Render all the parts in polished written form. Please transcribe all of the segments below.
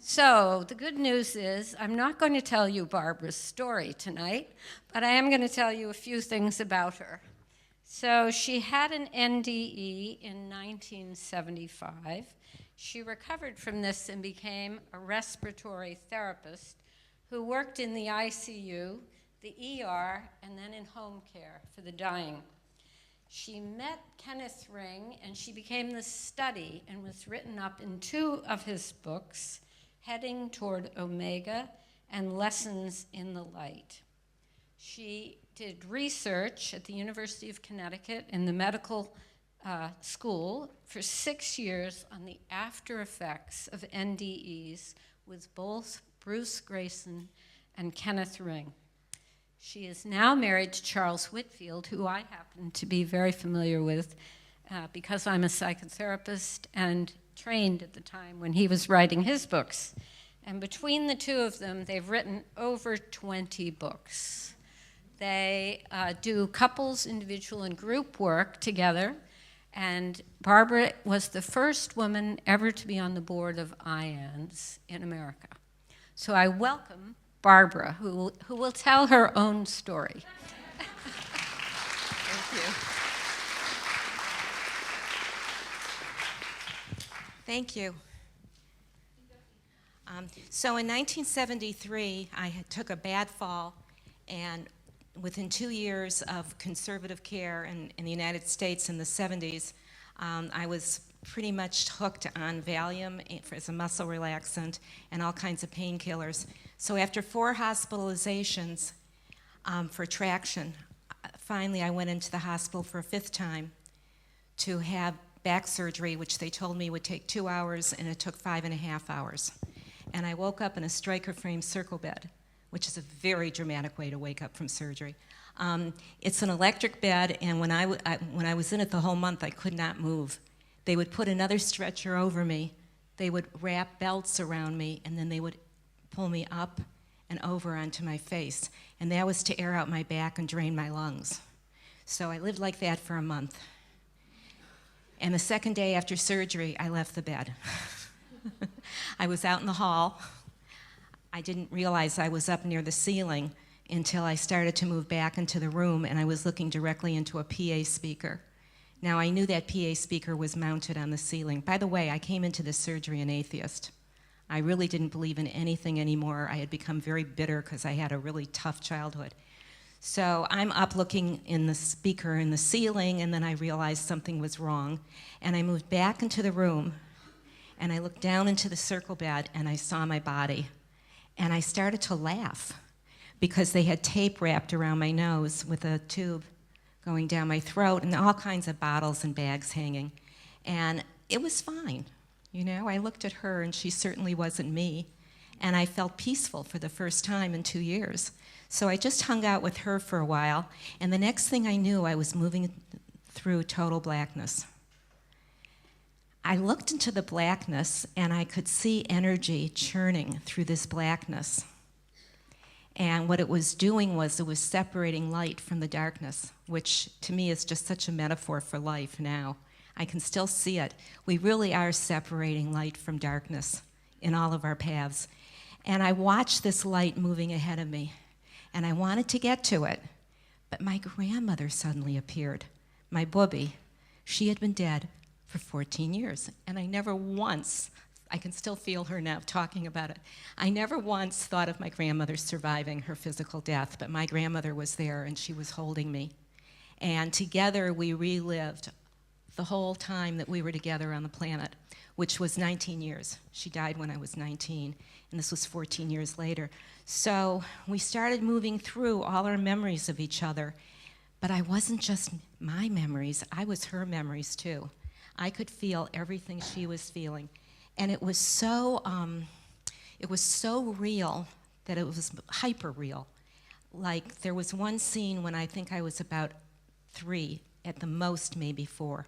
So the good news is I'm not going to tell you Barbara's story tonight, but I am going to tell you a few things about her. So she had an NDE in 1975. She recovered from this and became a respiratory therapist who worked in the ICU, the ER, and then in home care for the dying. She met Kenneth Ring, and she became the study and was written up in 2 of his books, Heading Toward Omega and Lessons in the Light. She did research at the University of Connecticut in the medical school for 6 years on the after effects of NDEs with both Bruce Greyson and Kenneth Ring. She is now married to Charles Whitfield, who I happen to be very familiar with because I'm a psychotherapist and trained at the time when he was writing his books. And between the 2 of them, they've written over 20 books. They do couples, individual, and group work together. And Barbara was the first woman ever to be on the board of IANDS in America. So I welcome Barbara, who will tell her own story. Thank you. Thank you. So in 1973, I took a bad fall, and within 2 years of conservative care in the United States in the 70s, I was pretty much hooked on Valium as a muscle relaxant and all kinds of painkillers. So after 4 hospitalizations for traction, finally I went into the hospital for a 5th time to have back surgery, which they told me would take 2 hours, and it took 5.5 hours. And I woke up in a striker frame circle bed, which is a very dramatic way to wake up from surgery. It's an electric bed, and when I was in it the whole month, I could not move. They would put another stretcher over me, they would wrap belts around me, and then they would pull me up and over onto my face. And that was to air out my back and drain my lungs. So I lived like that for a month. And the second day after surgery, I left the bed. I was out in the hall. I didn't realize I was up near the ceiling until I started to move back into the room, and I was looking directly into a PA speaker. Now, I knew that PA speaker was mounted on the ceiling. By the way, I came into this surgery an atheist. I really didn't believe in anything anymore. I had become very bitter because I had a really tough childhood. So I'm up looking in the speaker in the ceiling, and then I realized something was wrong. And I moved back into the room, and I looked down into the circle bed, and I saw my body. And I started to laugh because they had tape wrapped around my nose with a tube going down my throat and all kinds of bottles and bags hanging. And it was fine. You know, I looked at her, and she certainly wasn't me. And I felt peaceful for the first time in 2 years. So I just hung out with her for a while, and the next thing I knew, I was moving through total blackness. I looked into the blackness, and I could see energy churning through this blackness. And what it was doing was it was separating light from the darkness, which to me is just such a metaphor for life now. I can still see it. We really are separating light from darkness in all of our paths. And I watched this light moving ahead of me, and I wanted to get to it, but my grandmother suddenly appeared, my boobie. She had been dead for 14 years, and I never once, I can still feel her now talking about it, I never once thought of my grandmother surviving her physical death, but my grandmother was there, and she was holding me. And together we relived the whole time that we were together on the planet, which was 19 years. She died when I was 19, and this was 14 years later. So we started moving through all our memories of each other, but I wasn't just my memories, I was her memories too. I could feel everything she was feeling, and it was so real that it was hyper real. Like there was one scene when I think I was about 3, at the most maybe 4.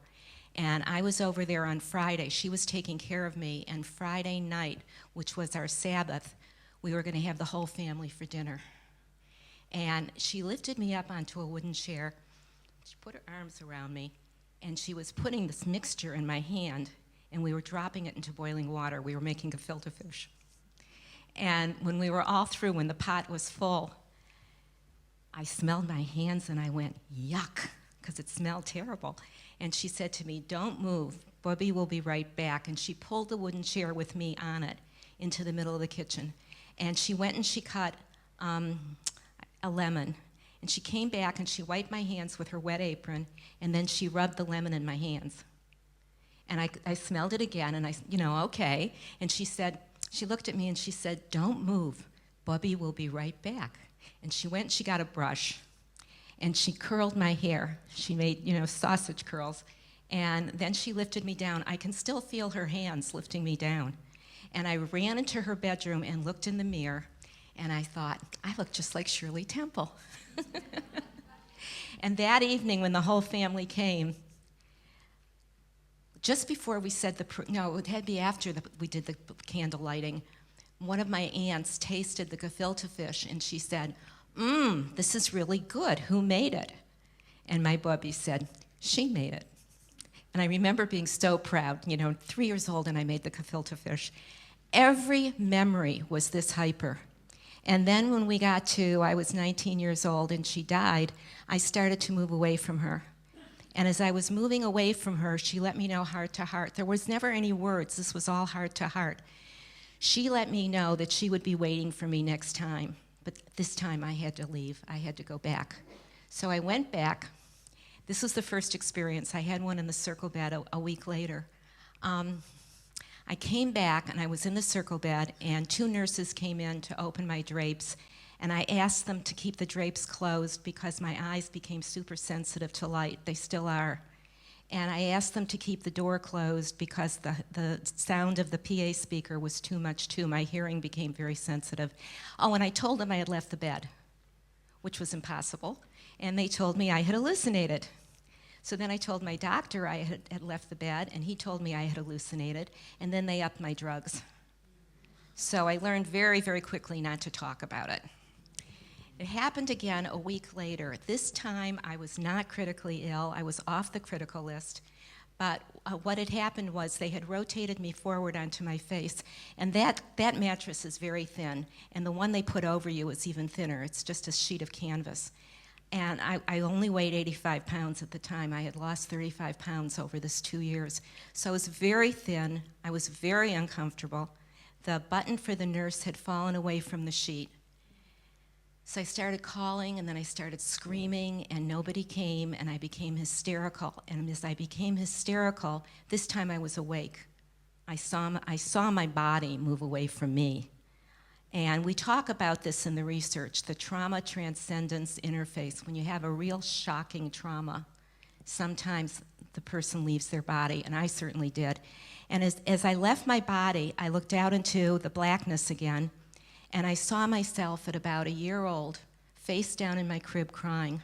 And I was over there on Friday. She was taking care of me, and Friday night, which was our Sabbath, we were going to have the whole family for dinner. And she lifted me up onto a wooden chair. She put her arms around me, and she was putting this mixture in my hand, and we were dropping it into boiling water. We were making gefilte fish. And when we were all through, when the pot was full, I smelled my hands and I went, yuck, because it smelled terrible. And she said to me, don't move, Bubby will be right back. And she pulled the wooden chair with me on it into the middle of the kitchen. And she went and she cut a lemon. And she came back and she wiped my hands with her wet apron, and then she rubbed the lemon in my hands. And I smelled it again, and okay. And she said, she looked at me and she said, don't move, Bubby will be right back. And she went and she got a brush, and she curled my hair. She made, sausage curls. And then she lifted me down. I can still feel her hands lifting me down. And I ran into her bedroom and looked in the mirror, and I thought, I look just like Shirley Temple. And that evening when the whole family came, just before we said it had to be after we did the candle lighting, one of my aunts tasted the gefilte fish, and she said, this is really good. Who made it? And my bubby said, she made it. And I remember being so proud, 3 years old, and I made the gefilte fish. Every memory was this hyper. And then when we got to, I was 19 years old and she died, I started to move away from her. And as I was moving away from her, she let me know heart to heart. There was never any words. This was all heart to heart. She let me know that she would be waiting for me next time. But this time I had to leave. I had to go back. So I went back. This was the first experience. I had one in the circle bed a week later. I came back, and I was in the circle bed, and 2 nurses came in to open my drapes, and I asked them to keep the drapes closed because my eyes became super sensitive to light. They still are. And I asked them to keep the door closed because the sound of the PA speaker was too much too. My hearing became very sensitive. Oh, and I told them I had left the bed, which was impossible, and they told me I had hallucinated. So then I told my doctor I had left the bed, and he told me I had hallucinated, and then they upped my drugs. So I learned very, very quickly not to talk about it. It happened again a week later. This time I was not critically ill. I was off the critical list. But what had happened was they had rotated me forward onto my face, and that mattress is very thin, and the one they put over you is even thinner. It's just a sheet of canvas. And I only weighed 85 pounds at the time. I had lost 35 pounds over this 2 years. So I was very thin. I was very uncomfortable. The button for the nurse had fallen away from the sheet. So I started calling, and then I started screaming, and nobody came, and I became hysterical. And as I became hysterical, this time I was awake. I saw my body move away from me. And we talk about this in the research, the trauma transcendence interface. When you have a real shocking trauma, sometimes the person leaves their body, and I certainly did. And as I left my body, I looked out into the blackness again, and I saw myself at about a year old, face down in my crib crying.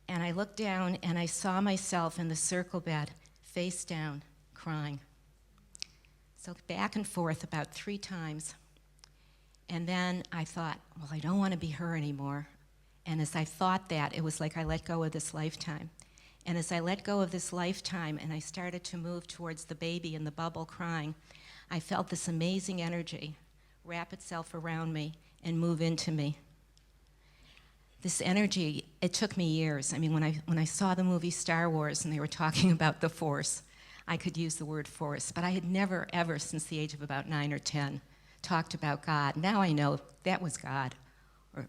And I looked down, and I saw myself in the circle bed, face down, crying. So back and forth about 3 times. And then I thought, well, I don't want to be her anymore. And as I thought that, it was like I let go of this lifetime. And as I let go of this lifetime and I started to move towards the baby in the bubble crying, I felt this amazing energy wrap itself around me and move into me. This energy, it took me years. I mean, when I saw the movie Star Wars and they were talking about the Force, I could use the word Force, but I had never, ever, since the age of about 9 or 10, talked about God. Now I know that was God,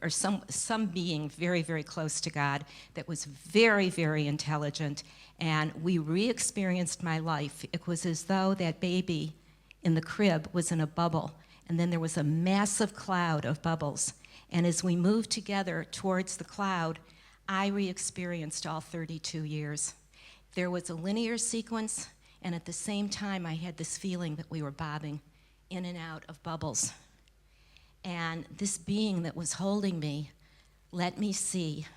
or some being very, very close to God that was very, very intelligent, and we re-experienced my life. It was as though that baby in the crib was in a bubble, and then there was a massive cloud of bubbles, and as we moved together towards the cloud, I re-experienced all 32 years. There was a linear sequence, and at the same time I had this feeling that we were bobbing in and out of bubbles. And this being that was holding me let me see,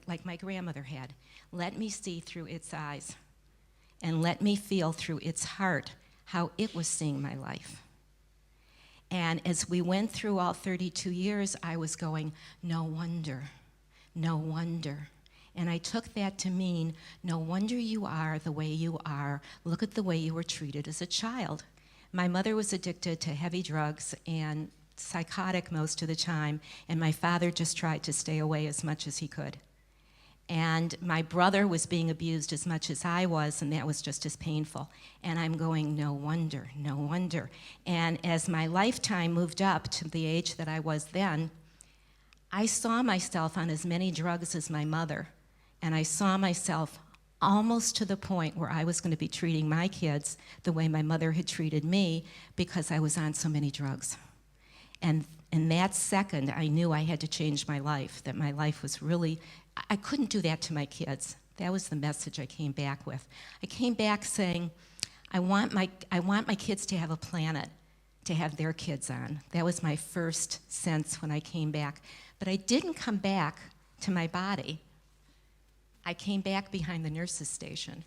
like my grandmother had, let me see through its eyes and let me feel through its heart how it was seeing my life. And as we went through all 32 years, I was going, no wonder, no wonder. And I took that to mean, no wonder you are the way you are. Look at the way you were treated as a child. My mother was addicted to heavy drugs and psychotic most of the time, and my father just tried to stay away as much as he could. And my brother was being abused as much as I was, and that was just as painful. And I'm going, no wonder, no wonder. And as my lifetime moved up to the age that I was then, I saw myself on as many drugs as my mother, and I saw myself almost to the point where I was going to be treating my kids the way my mother had treated me because I was on so many drugs. And in that second, I knew I had to change my life, that my life was really, I couldn't do that to my kids. That was the message I came back with. I came back saying, I want my kids to have a planet to have their kids on. That was my first sense when I came back. But I didn't come back to my body. I came back behind the nurses' station,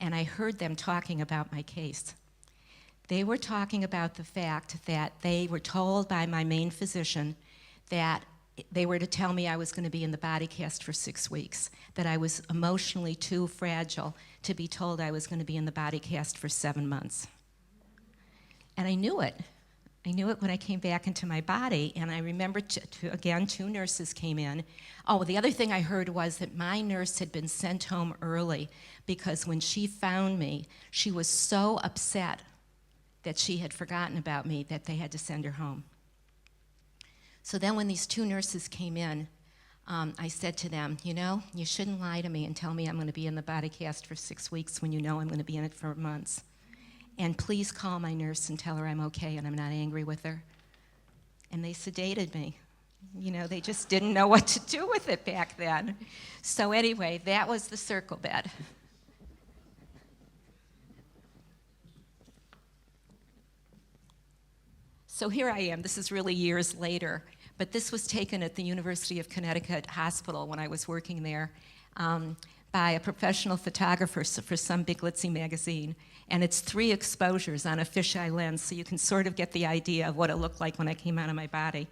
and I heard them talking about my case. They were talking about the fact that they were told by my main physician that they were to tell me I was going to be in the body cast for 6 weeks, that I was emotionally too fragile to be told I was going to be in the body cast for 7 months. And I knew it. I knew it when I came back into my body, and I remember, again, 2 nurses came in. Oh, the other thing I heard was that my nurse had been sent home early because when she found me, she was so upset that she had forgotten about me that they had to send her home. So then when these 2 nurses came in, I said to them, you know, you shouldn't lie to me and tell me I'm going to be in the body cast for 6 weeks when you know I'm going to be in it for months. And please call my nurse and tell her I'm okay and I'm not angry with her. And they sedated me. You know, they just didn't know what to do with it back then. So anyway, that was the circle bed. So here I am. This is really years later, but this was taken at the University of Connecticut Hospital when I was working there by a professional photographer for some big glitzy magazine. And it's 3 exposures on a fisheye lens, so you can sort of get the idea of what it looked like when I came out of my body.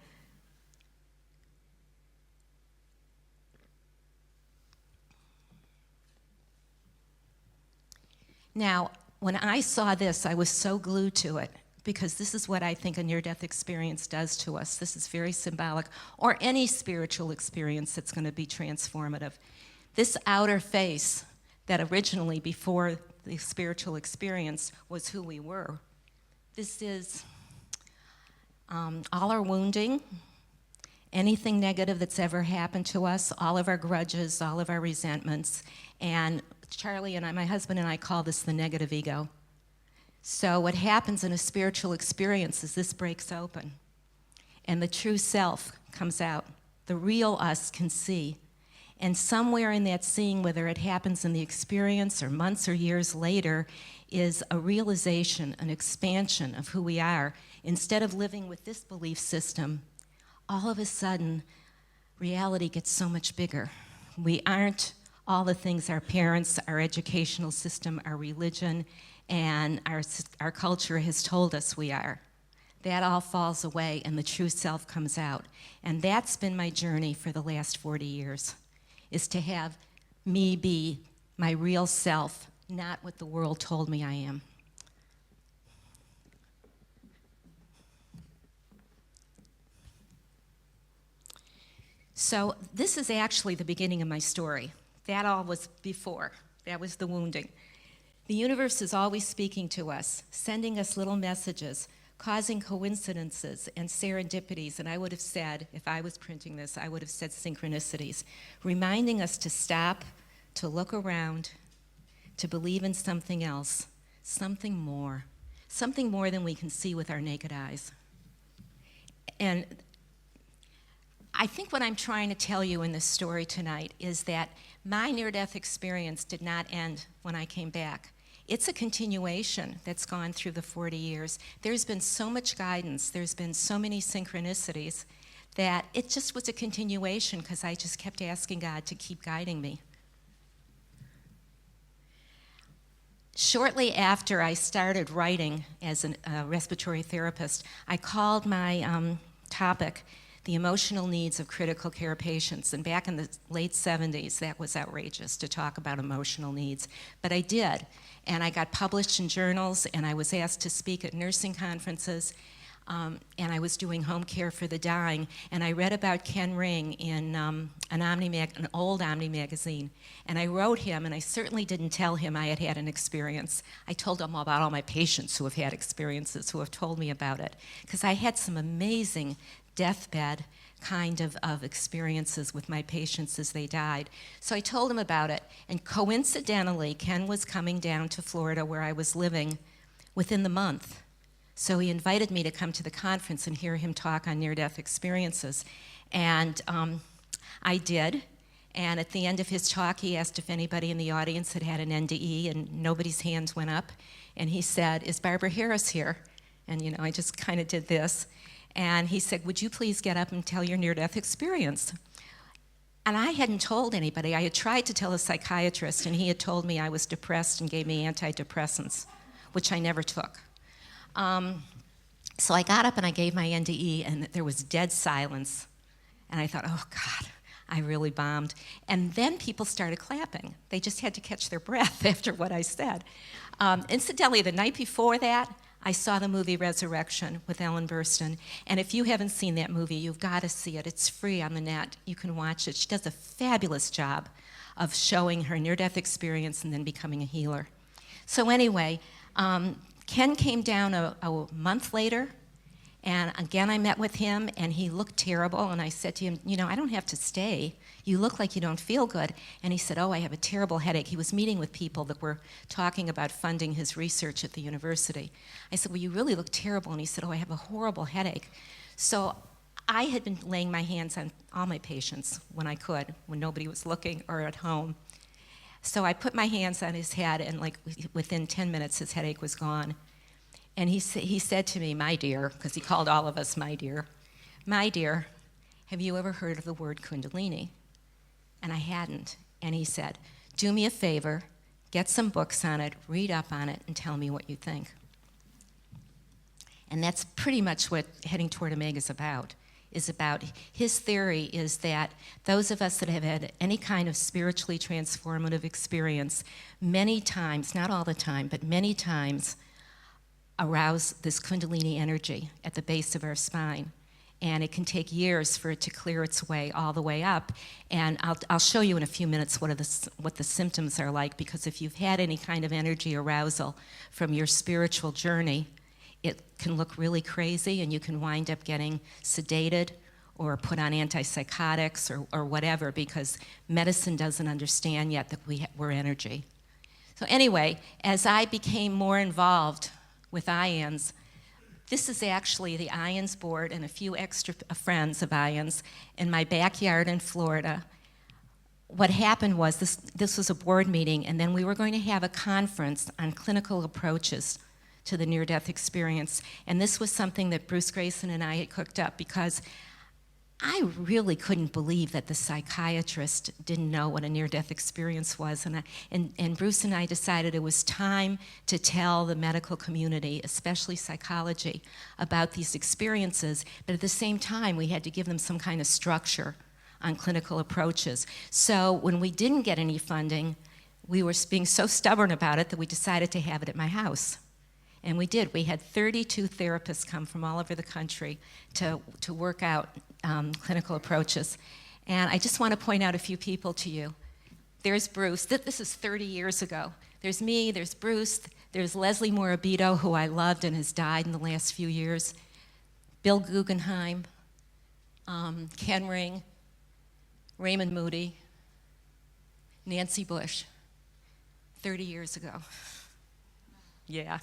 Now, when I saw this, I was so glued to it, because this is what I think a near-death experience does to us. This is very symbolic, or any spiritual experience that's going to be transformative. This outer face that originally, before the spiritual experience, was who we were. This is all our wounding, anything negative that's ever happened to us, all of our grudges, all of our resentments, and Charlie and I, my husband and I, call this the negative ego. So what happens in a spiritual experience is this breaks open, and the true self comes out. The real us can see. And somewhere in that seeing, whether it happens in the experience or months or years later, is a realization, an expansion of who we are. Instead of living with this belief system, all of a sudden, reality gets so much bigger. We aren't all the things our parents, our educational system, our religion, and our culture has told us we are. That all falls away, and the true self comes out. And that's been my journey for the last 40 years. Is to have me be my real self, not what the world told me I am. So this is actually the beginning of my story. That all was before. That was the wounding. The universe is always speaking to us, sending us little messages, causing coincidences and serendipities, and I would have said, if I was printing this, I would have said synchronicities, reminding us to stop, to look around, to believe in something else, something more than we can see with our naked eyes. And I think what I'm trying to tell you in this story tonight is that my near-death experience did not end when I came back. It's a continuation that's gone through the 40 years. There's been so much guidance, there's been so many synchronicities, that it just was a continuation because I just kept asking God to keep guiding me. Shortly after I started writing as a respiratory therapist, I called my topic the emotional needs of critical care patients. And back in the late 70s, that was outrageous to talk about emotional needs. But I did, and I got published in journals, and I was asked to speak at nursing conferences, and I was doing home care for the dying. And I read about Ken Ring in an old Omni magazine. And I wrote him, and I certainly didn't tell him I had had an experience. I told him about all my patients who have had experiences, who have told me about it. Because I had some amazing deathbed kind of experiences with my patients as they died. So I told him about it. And coincidentally, Ken was coming down to Florida where I was living within the month. So he invited me to come to the conference and hear him talk on near-death experiences. And I did. And at the end of his talk, he asked if anybody in the audience had had an NDE, and nobody's hands went up. And he said, "Is Barbara Harris here?" And, you know, I just kind of did this. And he said, "Would you please get up and tell your near-death experience?" And I hadn't told anybody. I had tried to tell a psychiatrist, and he had told me I was depressed and gave me antidepressants, which I never took. So I got up and I gave my NDE, and there was dead silence. And I thought, oh God, I really bombed. And then people started clapping. They just had to catch their breath after what I said. Incidentally, the night before that, I saw the movie Resurrection with Ellen Burstyn. And if you haven't seen that movie, you've got to see it. It's free on the net. You can watch it. She does a fabulous job of showing her near-death experience and then becoming a healer. So anyway, Ken came down a month later, and again I met with him, and he looked terrible, and I said to him, "You know, I don't have to stay. You look like you don't feel good." And he said, "Oh, I have a terrible headache." He was meeting with people that were talking about funding his research at the university. I said, "Well, you really look terrible." And he said, "Oh, I have a horrible headache." So I had been laying my hands on all my patients when I could, when nobody was looking or at home. So I put my hands on his head, and like within 10 minutes, his headache was gone. And he said to me, "My dear," because he called all of us my dear, "have you ever heard of the word Kundalini?" And I hadn't. And he said, "Do me a favor, get some books on it, read up on it, and tell me what you think." And that's pretty much what Heading Toward Omega is about. His theory is that those of us that have had any kind of spiritually transformative experience, many times, not all the time, but many times, arouse this Kundalini energy at the base of our spine. And it can take years for it to clear its way all the way up. And I'll show you in a few minutes what the symptoms are like, because if you've had any kind of energy arousal from your spiritual journey, it can look really crazy, and you can wind up getting sedated or put on antipsychotics or whatever, because medicine doesn't understand yet that we're energy. So anyway, as I became more involved with IANDS, this is actually the IANDS board and a few extra friends of IANDS in my backyard in Florida. What happened was this was a board meeting, and then we were going to have a conference on clinical approaches to the near-death experience. And this was something that Bruce Greyson and I had cooked up, because I really couldn't believe that the psychiatrist didn't know what a near-death experience was. And Bruce and I decided it was time to tell the medical community, especially psychology, about these experiences. But at the same time, we had to give them some kind of structure on clinical approaches. So when we didn't get any funding, we were being so stubborn about it that we decided to have it at my house. And we did. We had 32 therapists come from all over the country to work out clinical approaches. And I just want to point out a few people to you. There's Bruce. This is 30 years ago. There's me, there's Bruce, there's Leslie Morabito, who I loved and has died in the last few years, Bill Guggenheim, Ken Ring, Raymond Moody, Nancy Bush, 30 years ago. Yeah.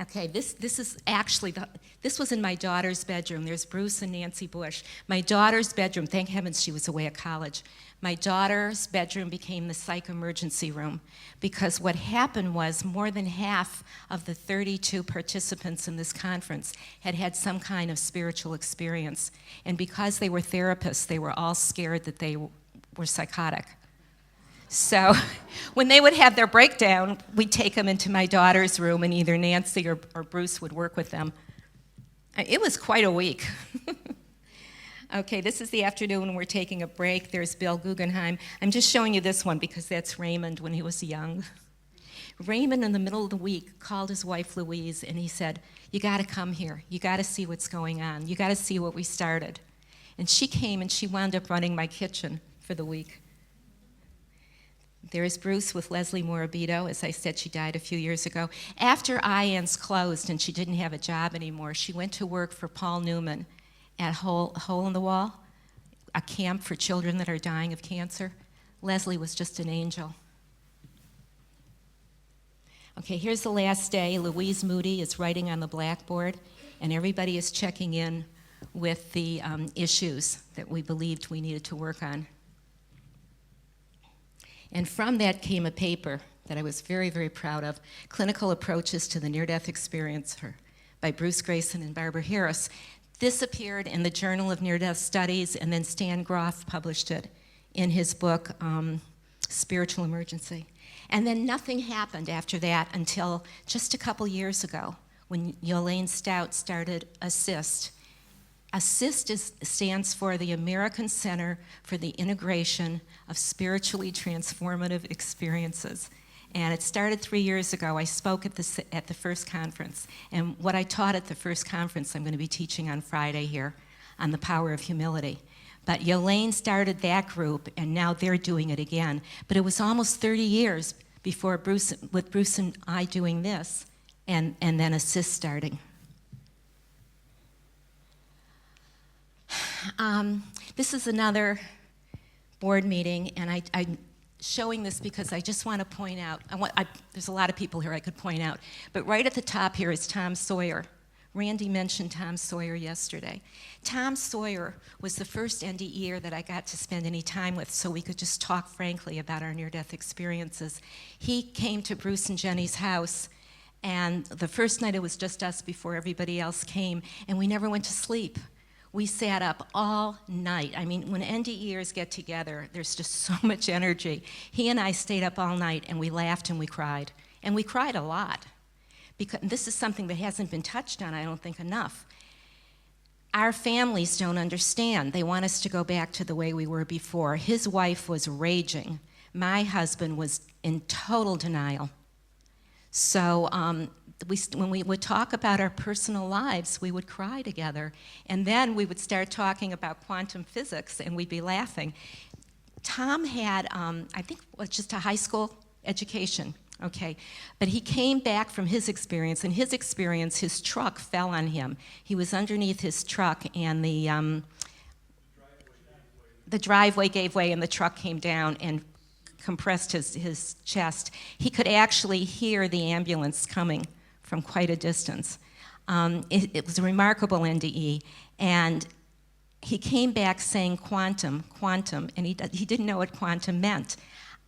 Okay, this is actually, this was in my daughter's bedroom. There's Bruce and Nancy Bush. My daughter's bedroom, thank heavens she was away at college. My daughter's bedroom became the psych emergency room, because what happened was more than half of the 32 participants in this conference had had some kind of spiritual experience. And because they were therapists, they were all scared that they were psychotic. So when they would have their breakdown, we'd take them into my daughter's room, and either Nancy or Bruce would work with them. It was quite a week. Okay, this is the afternoon when we're taking a break. There's Bill Guggenheim. I'm just showing you this one because that's Raymond when he was young. Raymond, in the middle of the week, called his wife Louise, and he said, "You got to come here. You got to see what's going on. You got to see what we started." And she came, and she wound up running my kitchen for the week. There's Bruce with Leslie Morabito. As I said, she died a few years ago. After IANDS closed and she didn't have a job anymore, she went to work for Paul Newman at Hole in the Wall, a camp for children that are dying of cancer. Leslie was just an angel. Okay, here's the last day. Louise Moody is writing on the blackboard, and everybody is checking in with the issues that we believed we needed to work on. And from that came a paper that I was very, very proud of, Clinical Approaches to the Near-Death Experiencer by Bruce Greyson and Barbara Harris. This appeared in the Journal of Near-Death Studies, and then Stan Groff published it in his book, Spiritual Emergency. And then nothing happened after that until just a couple years ago when Yolaine Stout started ASSIST. ASSIST stands for the American Center for the Integration of Spiritually Transformative Experiences. And it started 3 years ago. I spoke at the first conference. And what I taught at the first conference, I'm going to be teaching on Friday here on the power of humility. But Yolaine started that group, and now they're doing it again. But it was almost 30 years before Bruce and I doing this, and then ASSIST starting. This is another board meeting, and I'm showing this because I just want to point out, there's a lot of people here I could point out, but right at the top here is Tom Sawyer. Randy mentioned Tom Sawyer yesterday. Tom Sawyer was the first NDEer that I got to spend any time with so we could just talk frankly about our near-death experiences. He came to Bruce and Jenny's house, and the first night it was just us before everybody else came, and we never went to sleep. We sat up all night. I mean, when NDEers get together, there's just so much energy. He and I stayed up all night, and we laughed and we cried. And we cried a lot. Because this is something that hasn't been touched on, I don't think, enough. Our families don't understand. They want us to go back to the way we were before. His wife was raging. My husband was in total denial. So when we would talk about our personal lives, we would cry together. And then we would start talking about quantum physics, and we'd be laughing. Tom had, I think, just a high school education. Okay, but he came back from his experience. In his experience, his truck fell on him. He was underneath his truck, and the driveway gave way, and the truck came down and compressed his chest. He could actually hear the ambulance coming from quite a distance. It was a remarkable NDE, and he came back saying quantum, and he didn't know what quantum meant.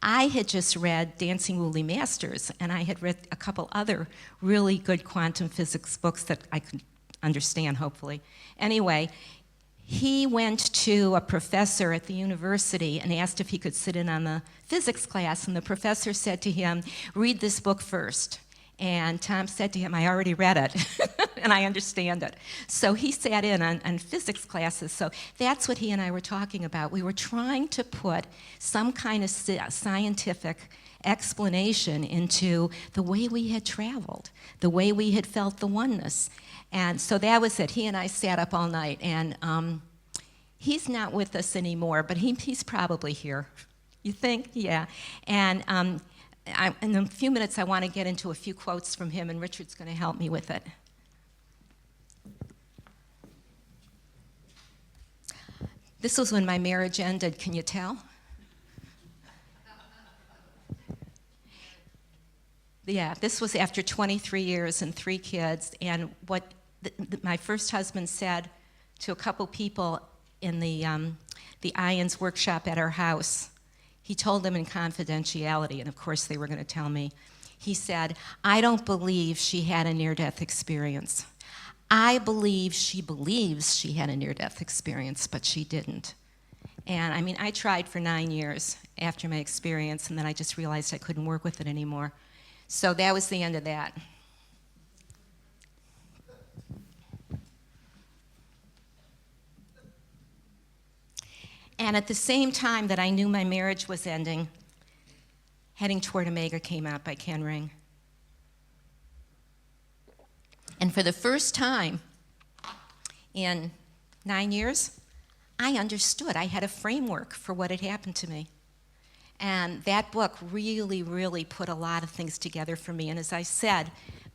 I had just read Dancing Woolly Masters, and I had read a couple other really good quantum physics books that I could understand, hopefully. Anyway, he went to a professor at the university and asked if he could sit in on the physics class, and the professor said to him, "Read this book first." And Tom said to him, "I already read it, and I understand it." So he sat in on physics classes. So that's what he and I were talking about. We were trying to put some kind of scientific explanation into the way we had traveled, the way we had felt the oneness. And so that was it. He and I sat up all night. And he's not with us anymore, but he's probably here. You think? Yeah. And in a few minutes, I want to get into a few quotes from him, and Richard's going to help me with it. This was when my marriage ended. Can you tell? Yeah, this was after 23 years and 3 kids, and what my first husband said to a couple people in the IANDS workshop at our house. He told them in confidentiality, and of course they were going to tell me. He said, "I don't believe she had a near-death experience. I believe she believes she had a near-death experience, but she didn't." And I mean, I tried for 9 years after my experience, and then I just realized I couldn't work with it anymore. So that was the end of that. And at the same time that I knew my marriage was ending, Heading Toward Omega came out by Ken Ring. And for the first time in 9 years, I understood. I had a framework for what had happened to me. And that book really, really put a lot of things together for me. And as I said,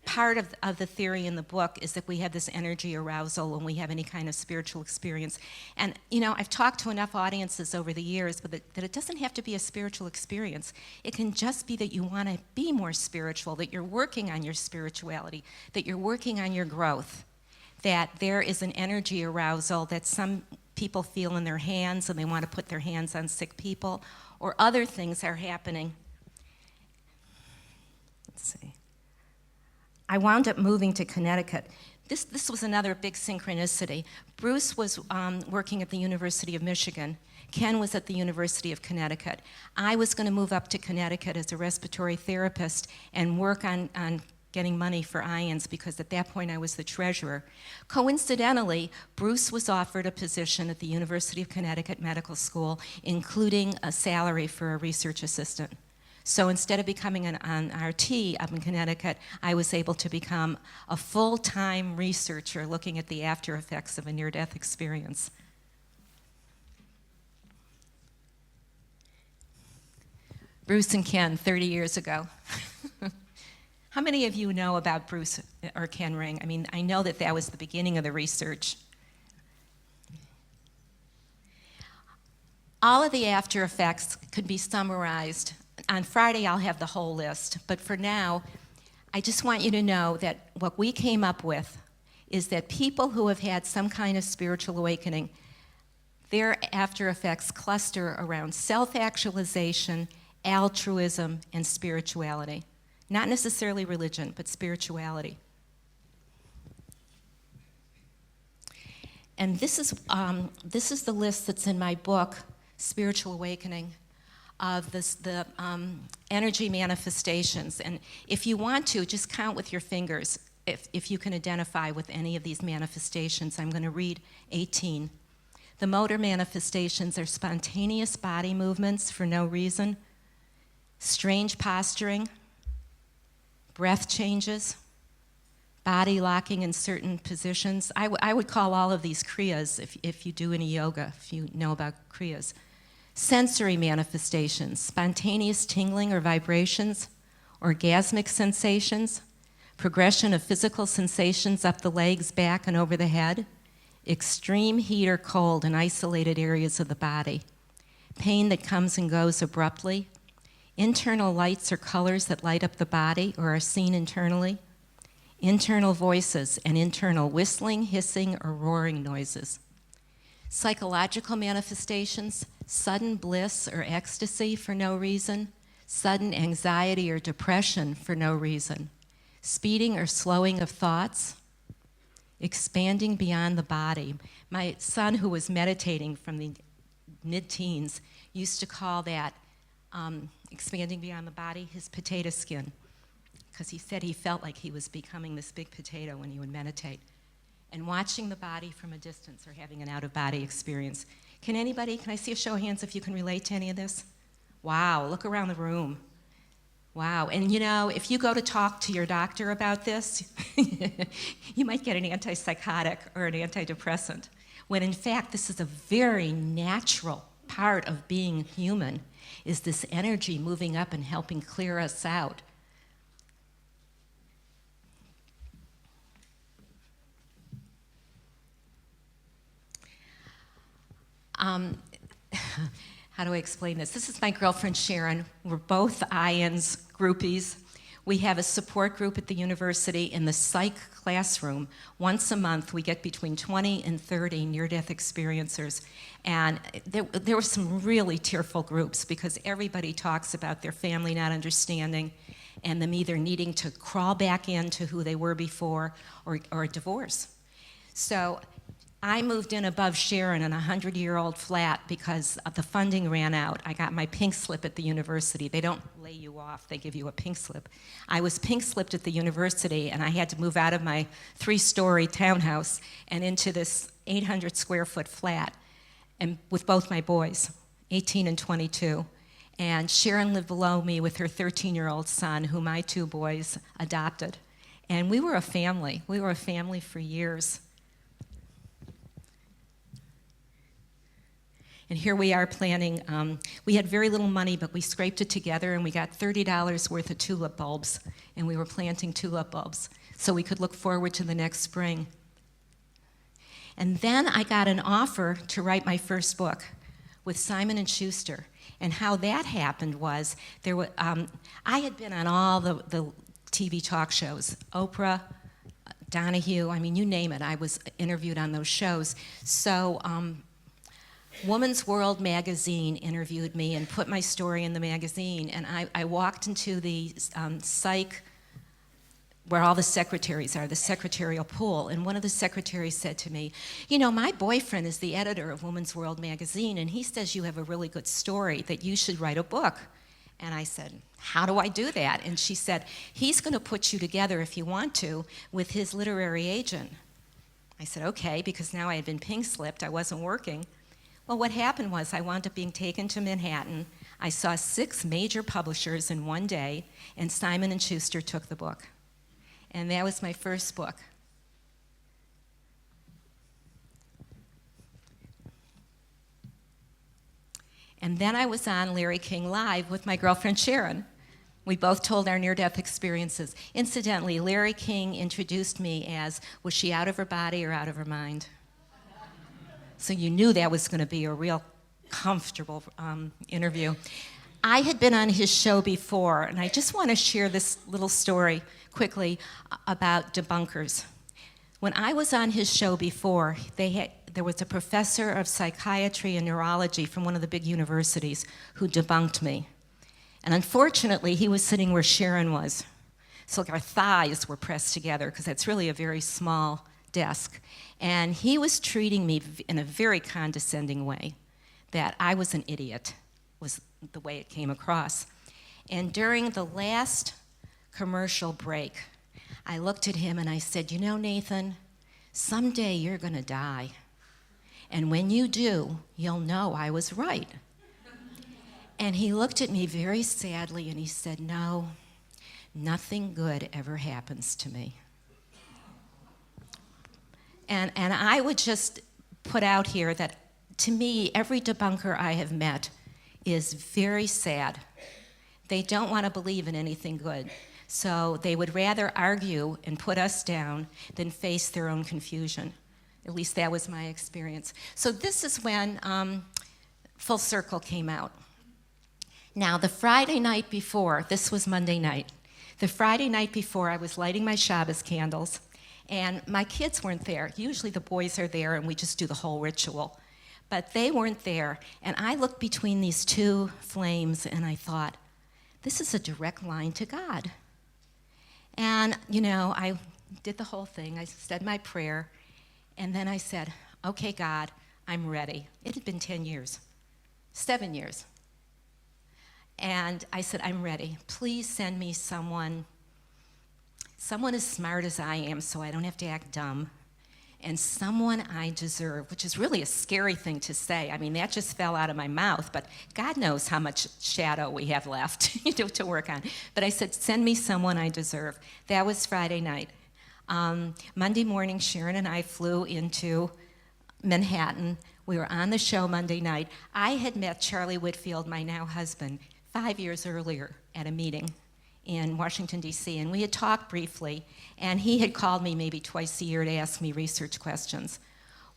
part of the theory in the book is that we have this energy arousal when we have any kind of spiritual experience. And, you know, I've talked to enough audiences over the years that it doesn't have to be a spiritual experience. It can just be that you want to be more spiritual, that you're working on your spirituality, that you're working on your growth, that there is an energy arousal that some people feel in their hands and they want to put their hands on sick people, or other things are happening. Let's see. I wound up moving to Connecticut. This was another big synchronicity. Bruce was working at the University of Michigan. Ken was at the University of Connecticut. I was going to move up to Connecticut as a respiratory therapist and work on getting money for IANDS, because at that point I was the treasurer. Coincidentally, Bruce was offered a position at the University of Connecticut Medical School, including a salary for a research assistant. So instead of becoming an RT up in Connecticut, I was able to become a full-time researcher looking at the after effects of a near-death experience. Bruce and Ken, 30 years ago. How many of you know about Bruce or Ken Ring? I mean, I know that that was the beginning of the research. All of the after effects could be summarized. On Friday, I'll have the whole list, but for now, I just want you to know that what we came up with is that people who have had some kind of spiritual awakening, their after effects cluster around self-actualization, altruism, and spirituality. Not necessarily religion, but spirituality. And this is the list that's in my book, Spiritual Awakening, of the energy manifestations. And if you want to, just count with your fingers if you can identify with any of these manifestations. I'm going to read 18. The motor manifestations are spontaneous body movements for no reason, strange posturing, breath changes, body locking in certain positions. I would call all of these kriyas if you do any yoga, if you know about kriyas. Sensory manifestations, spontaneous tingling or vibrations, orgasmic sensations, progression of physical sensations up the legs, back, and over the head, extreme heat or cold in isolated areas of the body, pain that comes and goes abruptly, internal lights or colors that light up the body or are seen internally, internal voices and internal whistling, hissing, or roaring noises. Psychological manifestations, sudden bliss or ecstasy for no reason, sudden anxiety or depression for no reason, speeding or slowing of thoughts, expanding beyond the body. My son, who was meditating from the mid-teens, used to call that expanding beyond the body his potato skin, because he said he felt like he was becoming this big potato when he would meditate. And watching the body from a distance or having an out-of-body experience. Can I see a show of hands if you can relate to any of this? Wow, look around the room. Wow, and you know, if you go to talk to your doctor about this, you might get an antipsychotic or an antidepressant, when in fact this is a very natural part of being human, is this energy moving up and helping clear us out. How do I explain this? This is my girlfriend Sharon. We're both IANDS groupies. We have a support group at the university in the psych classroom. Once a month, we get between 20 and 30 near-death experiencers. And there were some really tearful groups because everybody talks about their family not understanding and them either needing to crawl back into who they were before or a divorce. So I moved in above Sharon in a 100-year-old flat because the funding ran out. I got my pink slip at the university. They don't lay you off, they give you a pink slip. I was pink slipped at the university, and I had to move out of my 3-story townhouse and into this 800-square-foot flat, and with both my boys, 18 and 22. And Sharon lived below me with her 13-year-old son, who my 2 boys adopted. And we were a family. We were a family for years. And here we are planning. We had very little money, but we scraped it together, and we got $30 worth of tulip bulbs, and we were planting tulip bulbs so we could look forward to the next spring. And then I got an offer to write my first book with Simon & Schuster. And how that happened was, I had been on all the TV talk shows, Oprah, Donahue, I mean, you name it, I was interviewed on those shows. So Woman's World magazine interviewed me and put my story in the magazine, and I walked into the psych, where all the secretaries are, the secretarial pool, and one of the secretaries said to me, you know, my boyfriend is the editor of Woman's World magazine, and he says you have a really good story, that you should write a book. And I said, how do I do that? And she said, he's going to put you together, if you want to, with his literary agent. I said, okay, because now I had been pink slipped, I wasn't working. Well, what happened was I wound up being taken to Manhattan. I saw 6 major publishers in one day, and Simon & Schuster took the book. And that was my first book. And then I was on Larry King Live with my girlfriend Sharon. We both told our near-death experiences. Incidentally, Larry King introduced me as, was she out of her body or out of her mind? So you knew that was going to be a real comfortable interview. I had been on his show before, and I just want to share this little story quickly about debunkers. When I was on his show before, there was a professor of psychiatry and neurology from one of the big universities who debunked me. And unfortunately, he was sitting where Sharon was. So our thighs were pressed together, because that's really a very small desk. And he was treating me in a very condescending way, that I was an idiot, was the way it came across. And during the last commercial break, I looked at him and I said, you know, Nathan, someday you're going to die. And when you do, you'll know I was right. And he looked at me very sadly and he said, no, nothing good ever happens to me. And I would just put out here that, to me, every debunker I have met is very sad. They don't want to believe in anything good. So they would rather argue and put us down than face their own confusion. At least that was my experience. So this is when Full Circle came out. Now, the Friday night before, this was Monday night, the Friday night before, I was lighting my Shabbos candles, and my kids weren't there. Usually the boys are there and we just do the whole ritual. But they weren't there, and I looked between these 2 flames and I thought, this is a direct line to God. And, you know, I did the whole thing. I said my prayer, and then I said, okay, God, I'm ready. It had been 10 years, 7 years. And I said, I'm ready. Please send me someone as smart as I am so I don't have to act dumb, and someone I deserve, which is really a scary thing to say. I mean, that just fell out of my mouth, but God knows how much shadow we have left to work on. But I said, send me someone I deserve. That was Friday night. Monday morning, Sharon and I flew into Manhattan. We were on the show Monday night. I had met Charlie Whitfield, my now husband, 5 years earlier at a meeting in Washington, D.C., and we had talked briefly, and he had called me maybe twice a year to ask me research questions.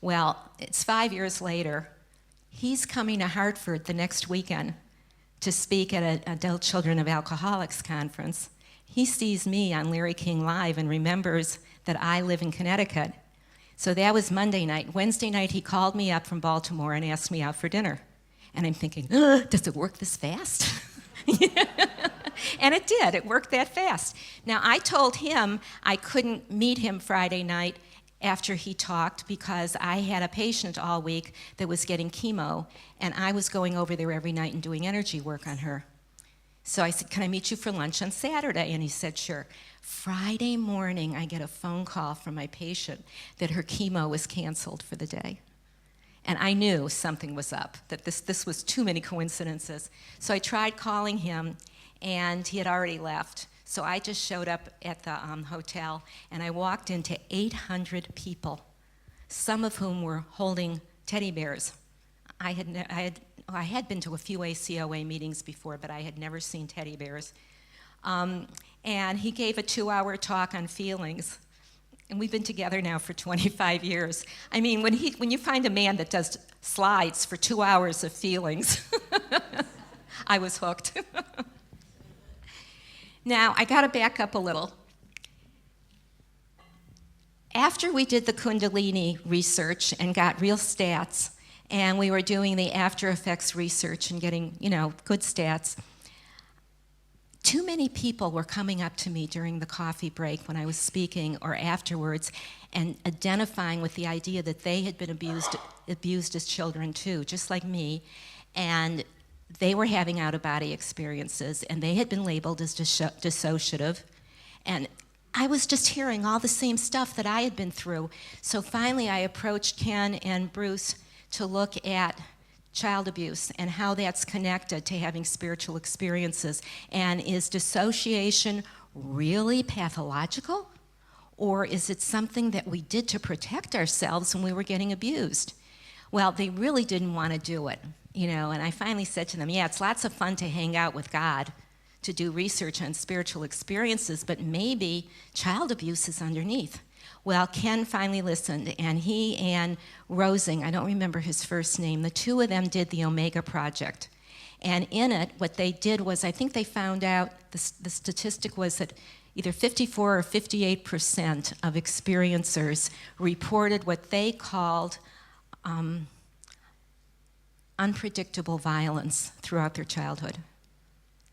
Well, it's 5 years later. He's coming to Hartford the next weekend to speak at an Adult Children of Alcoholics conference. He sees me on Larry King Live and remembers that I live in Connecticut. So that was Monday night. Wednesday night, he called me up from Baltimore and asked me out for dinner. And I'm thinking, does it work this fast? And it did. It worked that fast. Now, I told him I couldn't meet him Friday night after he talked because I had a patient all week that was getting chemo, and I was going over there every night and doing energy work on her. So I said, can I meet you for lunch on Saturday? And he said, sure. Friday morning, I get a phone call from my patient that her chemo was canceled for the day. And I knew something was up, that this was too many coincidences. So I tried calling him, and he had already left. So I just showed up at the hotel, and I walked into 800 people, some of whom were holding teddy bears. I had been to a few ACOA meetings before, but I had never seen teddy bears. And he gave a 2-hour talk on feelings. And we've been together now for 25 years. I mean, when you find a man that does slides for 2 hours of feelings, I was hooked. Now, I got to back up a little. After we did the Kundalini research and got real stats, and we were doing the after effects research and getting, good stats, too many people were coming up to me during the coffee break when I was speaking or afterwards and identifying with the idea that they had been abused as children too, just like me, and they were having out-of-body experiences, and they had been labeled as dissociative, and I was just hearing all the same stuff that I had been through. So finally I approached Ken and Bruce to look at child abuse and how that's connected to having spiritual experiences. And is dissociation really pathological? Or is it something that we did to protect ourselves when we were getting abused? Well, they really didn't want to do it, and I finally said to them, yeah, it's lots of fun to hang out with God, to do research on spiritual experiences, but maybe child abuse is underneath. Well, Ken finally listened, and he and Rosing, I don't remember his first name, the two of them did the Omega Project. And in it, what they did was, I think they found out, the statistic was that either 54 or 58% of experiencers reported what they called unpredictable violence throughout their childhood.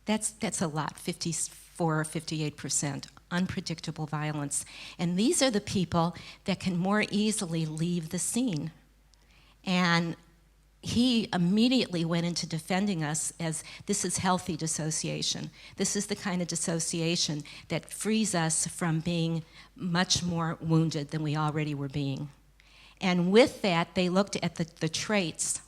That's a lot, 54 or 58%. Unpredictable violence. And these are the people that can more easily leave the scene. And he immediately went into defending us as this is healthy dissociation. This is the kind of dissociation that frees us from being much more wounded than we already were being. And with that, they looked at the traits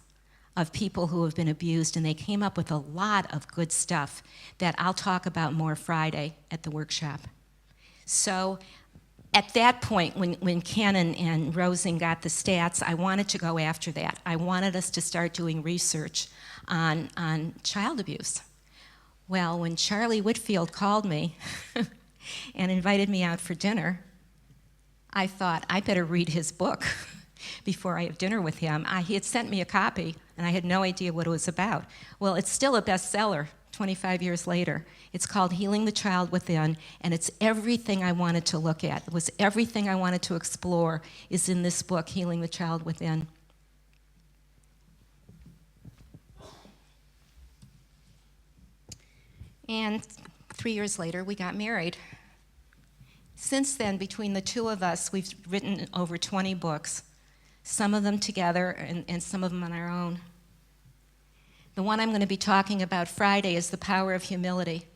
of people who have been abused, and they came up with a lot of good stuff that I'll talk about more Friday at the workshop. So at that point, when Ken and Rosing got the stats, I wanted to go after that. I wanted us to start doing research on child abuse. Well, when Charlie Whitfield called me and invited me out for dinner, I thought, I better read his book before I have dinner with him. He had sent me a copy, and I had no idea what it was about. Well, it's still a bestseller 25 years later. It's called Healing the Child Within, and it's everything I wanted to look at. It was everything I wanted to explore is in this book, Healing the Child Within. And 3 years later, we got married. Since then, between the two of us, we've written over 20 books, some of them together and some of them on our own. The one I'm going to be talking about Friday is The Power of Humility.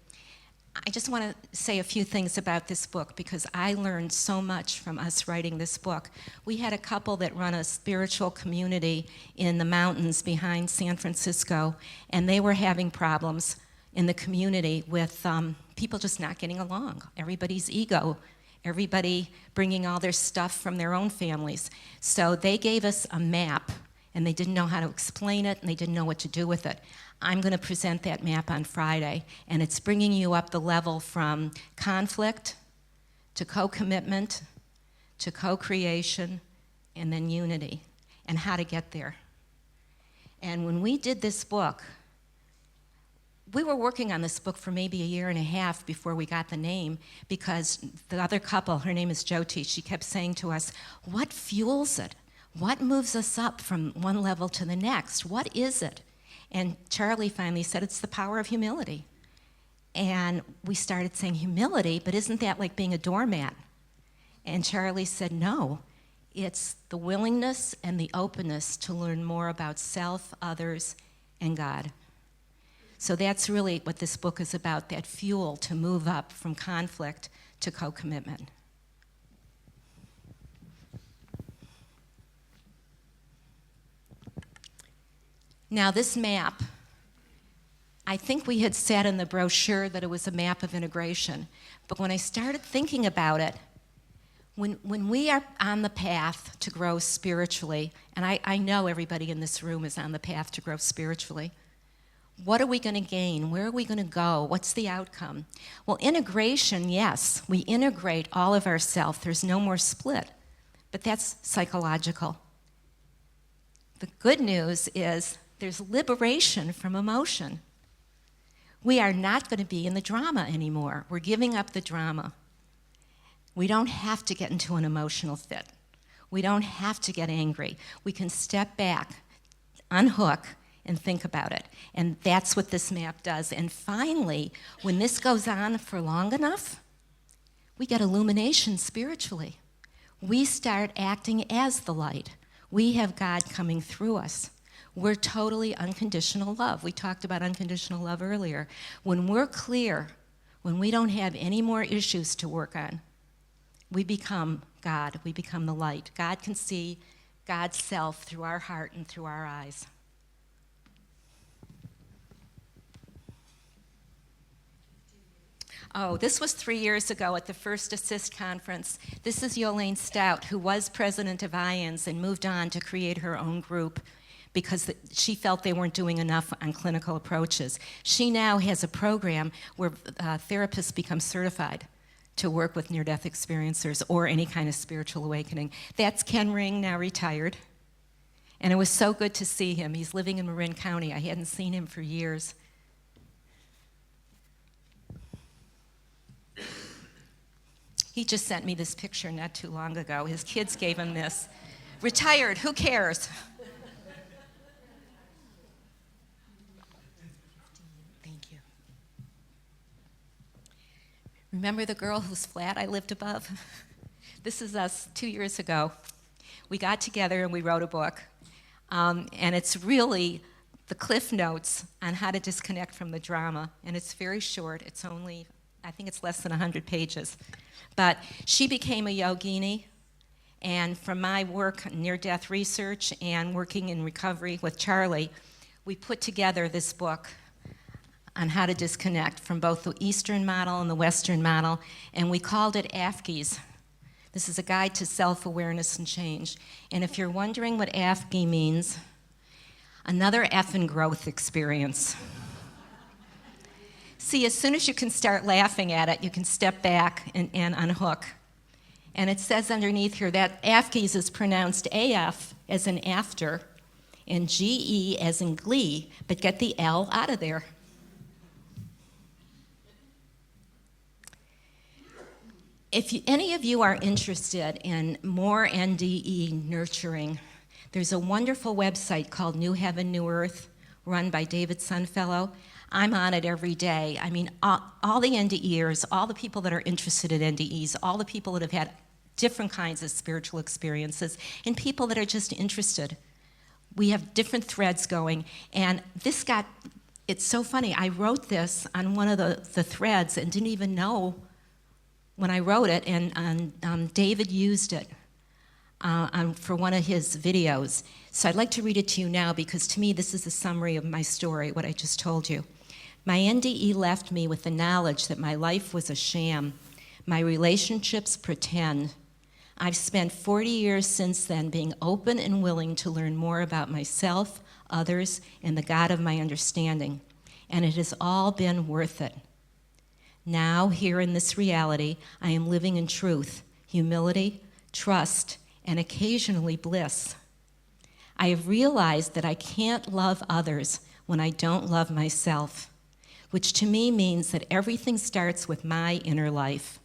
I just want to say a few things about this book because I learned so much from us writing this book. We had a couple that run a spiritual community in the mountains behind San Francisco, and they were having problems in the community with people just not getting along. Everybody's ego, everybody bringing all their stuff from their own families. So they gave us a map, and they didn't know how to explain it, and they didn't know what to do with it. I'm going to present that map on Friday, and it's bringing you up the level from conflict to co-commitment to co-creation and then unity, and how to get there. And when we did this book, we were working on this book for maybe a year and a half before we got the name, because the other couple, her name is Jyoti, she kept saying to us, what fuels it? What moves us up from one level to the next? What is it? And Charlie finally said, it's the power of humility. And we started saying, humility, but isn't that like being a doormat? And Charlie said, no, It's the willingness and the openness to learn more about self, others, and God. So that's really what this book is about, that fuel to move up from conflict to co-commitment. Now this map, I think we had said in the brochure that it was a map of integration, but when I started thinking about it, when we are on the path to grow spiritually, and I know everybody in this room is on the path to grow spiritually, what are we going to gain? Where are we going to go? What's the outcome? Well, integration, yes, we integrate all of ourselves. There's no more split, but that's psychological. The good news is there's liberation from emotion. We are not going to be in the drama anymore. We're giving up the drama. We don't have to get into an emotional fit. We don't have to get angry. We can step back, unhook, and think about it. And that's what this map does. And finally, when this goes on for long enough, we get illumination spiritually. We start acting as the light. We have God coming through us. We're totally unconditional love. We talked about unconditional love earlier. When we're clear, when we don't have any more issues to work on, we become God. We become the light. God can see God's self through our heart and through our eyes. Oh, this was 3 years ago at the First Assist Conference. This is Yolene Stout, who was president of IANDS and moved on to create her own group because she felt they weren't doing enough on clinical approaches. She now has a program where therapists become certified to work with near-death experiencers or any kind of spiritual awakening. That's Ken Ring, now retired. And it was so good to see him. He's living in Marin County. I hadn't seen him for years. He just sent me this picture not too long ago. His kids gave him this. Retired, who cares? Thank you. Remember the girl whose flat I lived above? This is us 2 years ago. We got together and we wrote a book. And it's really the cliff notes on how to disconnect from the drama. And it's very short. It's only, I think it's less than 100 pages. But she became a yogini, and from my work in near-death research and working in recovery with Charlie, we put together this book on how to disconnect from both the Eastern model and the Western model, and we called it AFGIs. This is a guide to self-awareness and change. And if you're wondering what AFGI means, another effing growth experience. See, as soon as you can start laughing at it, you can step back and unhook. And it says underneath here that AFGIs is pronounced AF as in after and GE as in glee, but get the L out of there. If any of you are interested in more NDE nurturing, there's a wonderful website called New Heaven, New Earth, run by David Sunfellow. I'm on it every day. I mean, all the NDEers, all the people that are interested in NDEs, all the people that have had different kinds of spiritual experiences, and people that are just interested. We have different threads going, and it's so funny. I wrote this on one of the threads and didn't even know when I wrote it, and David used it for one of his videos. So I'd like to read it to you now because to me this is a summary of my story, what I just told you. My NDE left me with the knowledge that my life was a sham. My relationships pretend. I've spent 40 years since then being open and willing to learn more about myself, others, and the God of my understanding. And it has all been worth it. Now, here in this reality, I am living in truth, humility, trust, and occasionally bliss. I have realized that I can't love others when I don't love myself, which to me means that everything starts with my inner life.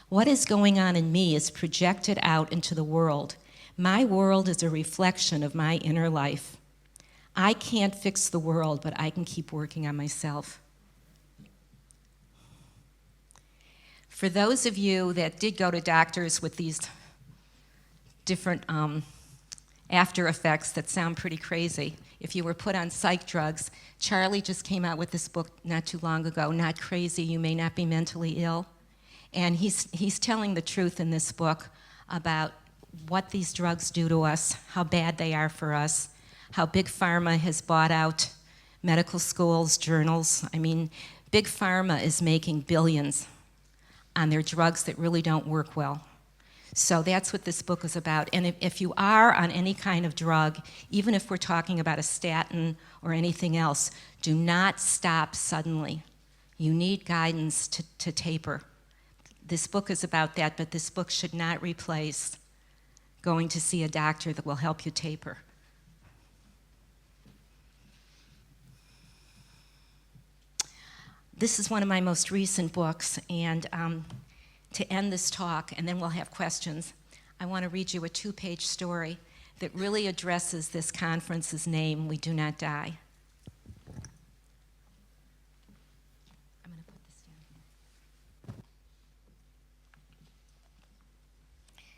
What is going on in me is projected out into the world. My world is a reflection of my inner life. I can't fix the world, but I can keep working on myself. For those of you that did go to doctors with these different after effects that sound pretty crazy. If you were put on psych drugs, Charlie just came out with this book not too long ago, Not Crazy, You May Not Be Mentally Ill. And he's telling the truth in this book about what these drugs do to us, how bad they are for us, how Big Pharma has bought out medical schools, journals. I mean, Big Pharma is making billions on their drugs that really don't work well. So that's what this book is about. And if you are on any kind of drug, even if we're talking about a statin or anything else, do not stop suddenly. You need guidance to taper. This book is about that, but this book should not replace going to see a doctor that will help you taper. This is one of my most recent books, and to end this talk, and then we'll have questions, I want to read you a 2-page story that really addresses this conference's name, We Do Not Die. I'm going to put this down here.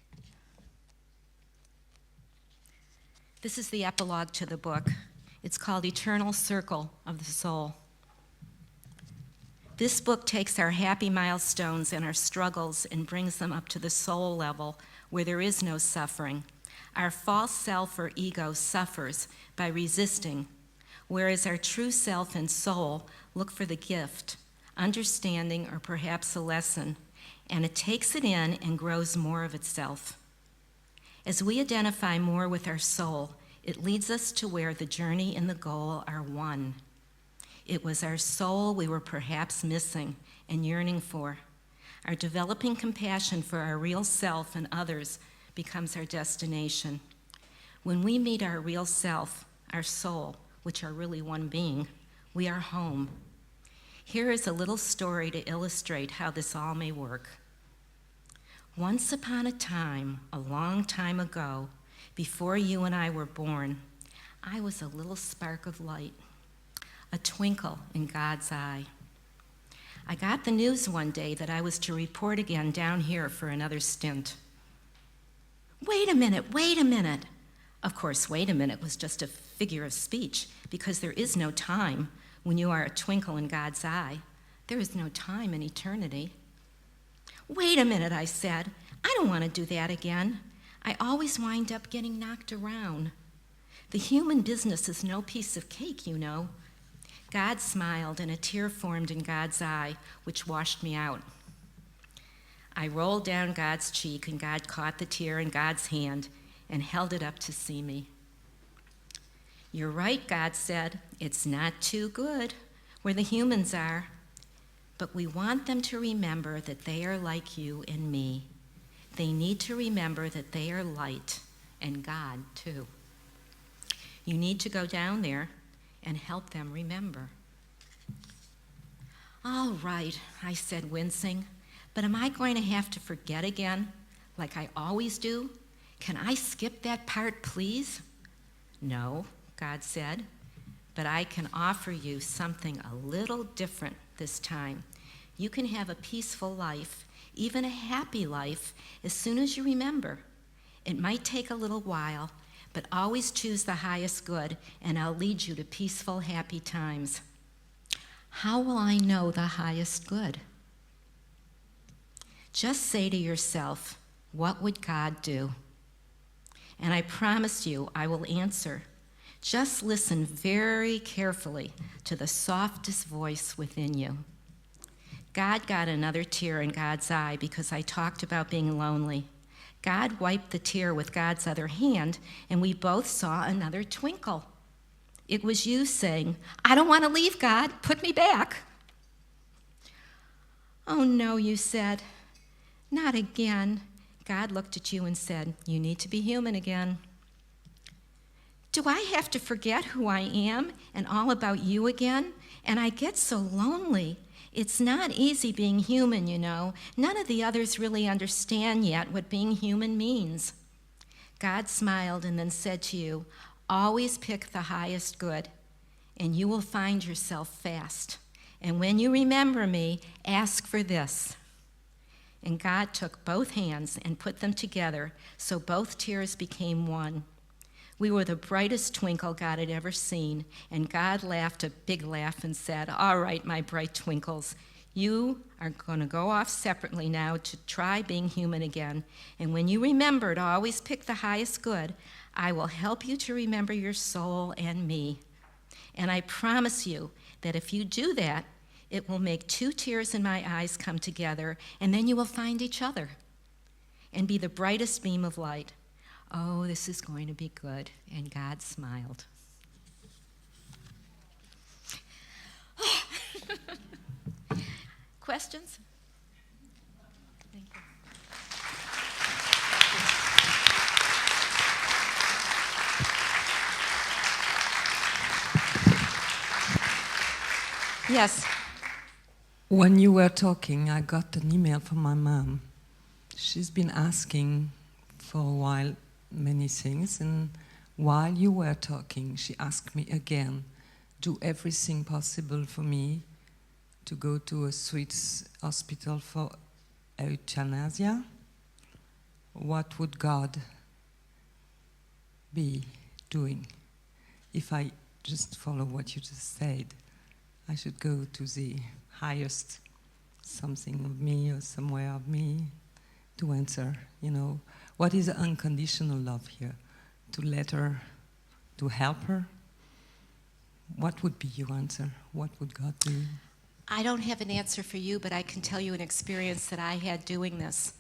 This is the epilogue to the book. It's called Eternal Circle of the Soul. This book takes our happy milestones and our struggles and brings them up to the soul level where there is no suffering. Our false self or ego suffers by resisting, whereas our true self and soul look for the gift, understanding, or perhaps a lesson, and it takes it in and grows more of itself. As we identify more with our soul, it leads us to where the journey and the goal are one. It was our soul we were perhaps missing and yearning for. Our developing compassion for our real self and others becomes our destination. When we meet our real self, our soul, which are really one being, we are home. Here is a little story to illustrate how this all may work. Once upon a time, a long time ago, before you and I were born, I was a little spark of light, a twinkle in God's eye. I got the news one day that I was to report again down here for another stint. Wait a minute. Of course, wait a minute was just a figure of speech because there is no time when you are a twinkle in God's eye. There is no time in eternity. Wait a minute, I said. I don't want to do that again. I always wind up getting knocked around. The human business is no piece of cake, you know. God smiled, and a tear formed in God's eye, which washed me out. I rolled down God's cheek, and God caught the tear in God's hand and held it up to see me. You're right, God said. It's not too good where the humans are, but we want them to remember that they are like you and me. They need to remember that they are light, and God, too. You need to go down there and help them remember. All right, I said, wincing, but am I going to have to forget again, like I always do? Can I skip that part, please? No, God said, but I can offer you something a little different this time. You can have a peaceful life, even a happy life, as soon as you remember. It might take a little while, but always choose the highest good, and I'll lead you to peaceful, happy times. How will I know the highest good? Just say to yourself, what would God do? And I promise you, I will answer. Just listen very carefully to the softest voice within you. God got another tear in God's eye because I talked about being lonely. God wiped the tear with God's other hand, and we both saw another twinkle. It was you saying, I don't want to leave, God. Put me back. Oh, no, you said. Not again. God looked at you and said, you need to be human again. Do I have to forget who I am and all about you again? And I get so lonely. It's not easy being human, you know. None of the others really understand yet what being human means. God smiled and then said to you, always pick the highest good, and you will find yourself fast. And when you remember me, ask for this. and God took both hands and put them together so both tears became one. We were the brightest twinkle God had ever seen, and God laughed a big laugh and said, "All right, my bright twinkles, you are going to go off separately now to try being human again, and when you remember to always pick the highest good, I will help you to remember your soul and me. And I promise you that if you do that, it will make two tears in my eyes come together, and then you will find each other and be the brightest beam of light. Oh, this is going to be good." And God smiled. Questions? Thank you. Yes. When you were talking, I got an email from my mom. She's been asking for a while many things, and while you were talking, she asked me again, do everything possible for me to go to a Swiss hospital for euthanasia. What would God be doing if I just follow what you just said? I should go to the highest something of me or somewhere of me to answer, what is unconditional love here? To let her, to help her? What would be your answer? What would God do? I don't have an answer for you, but I can tell you an experience that I had doing this.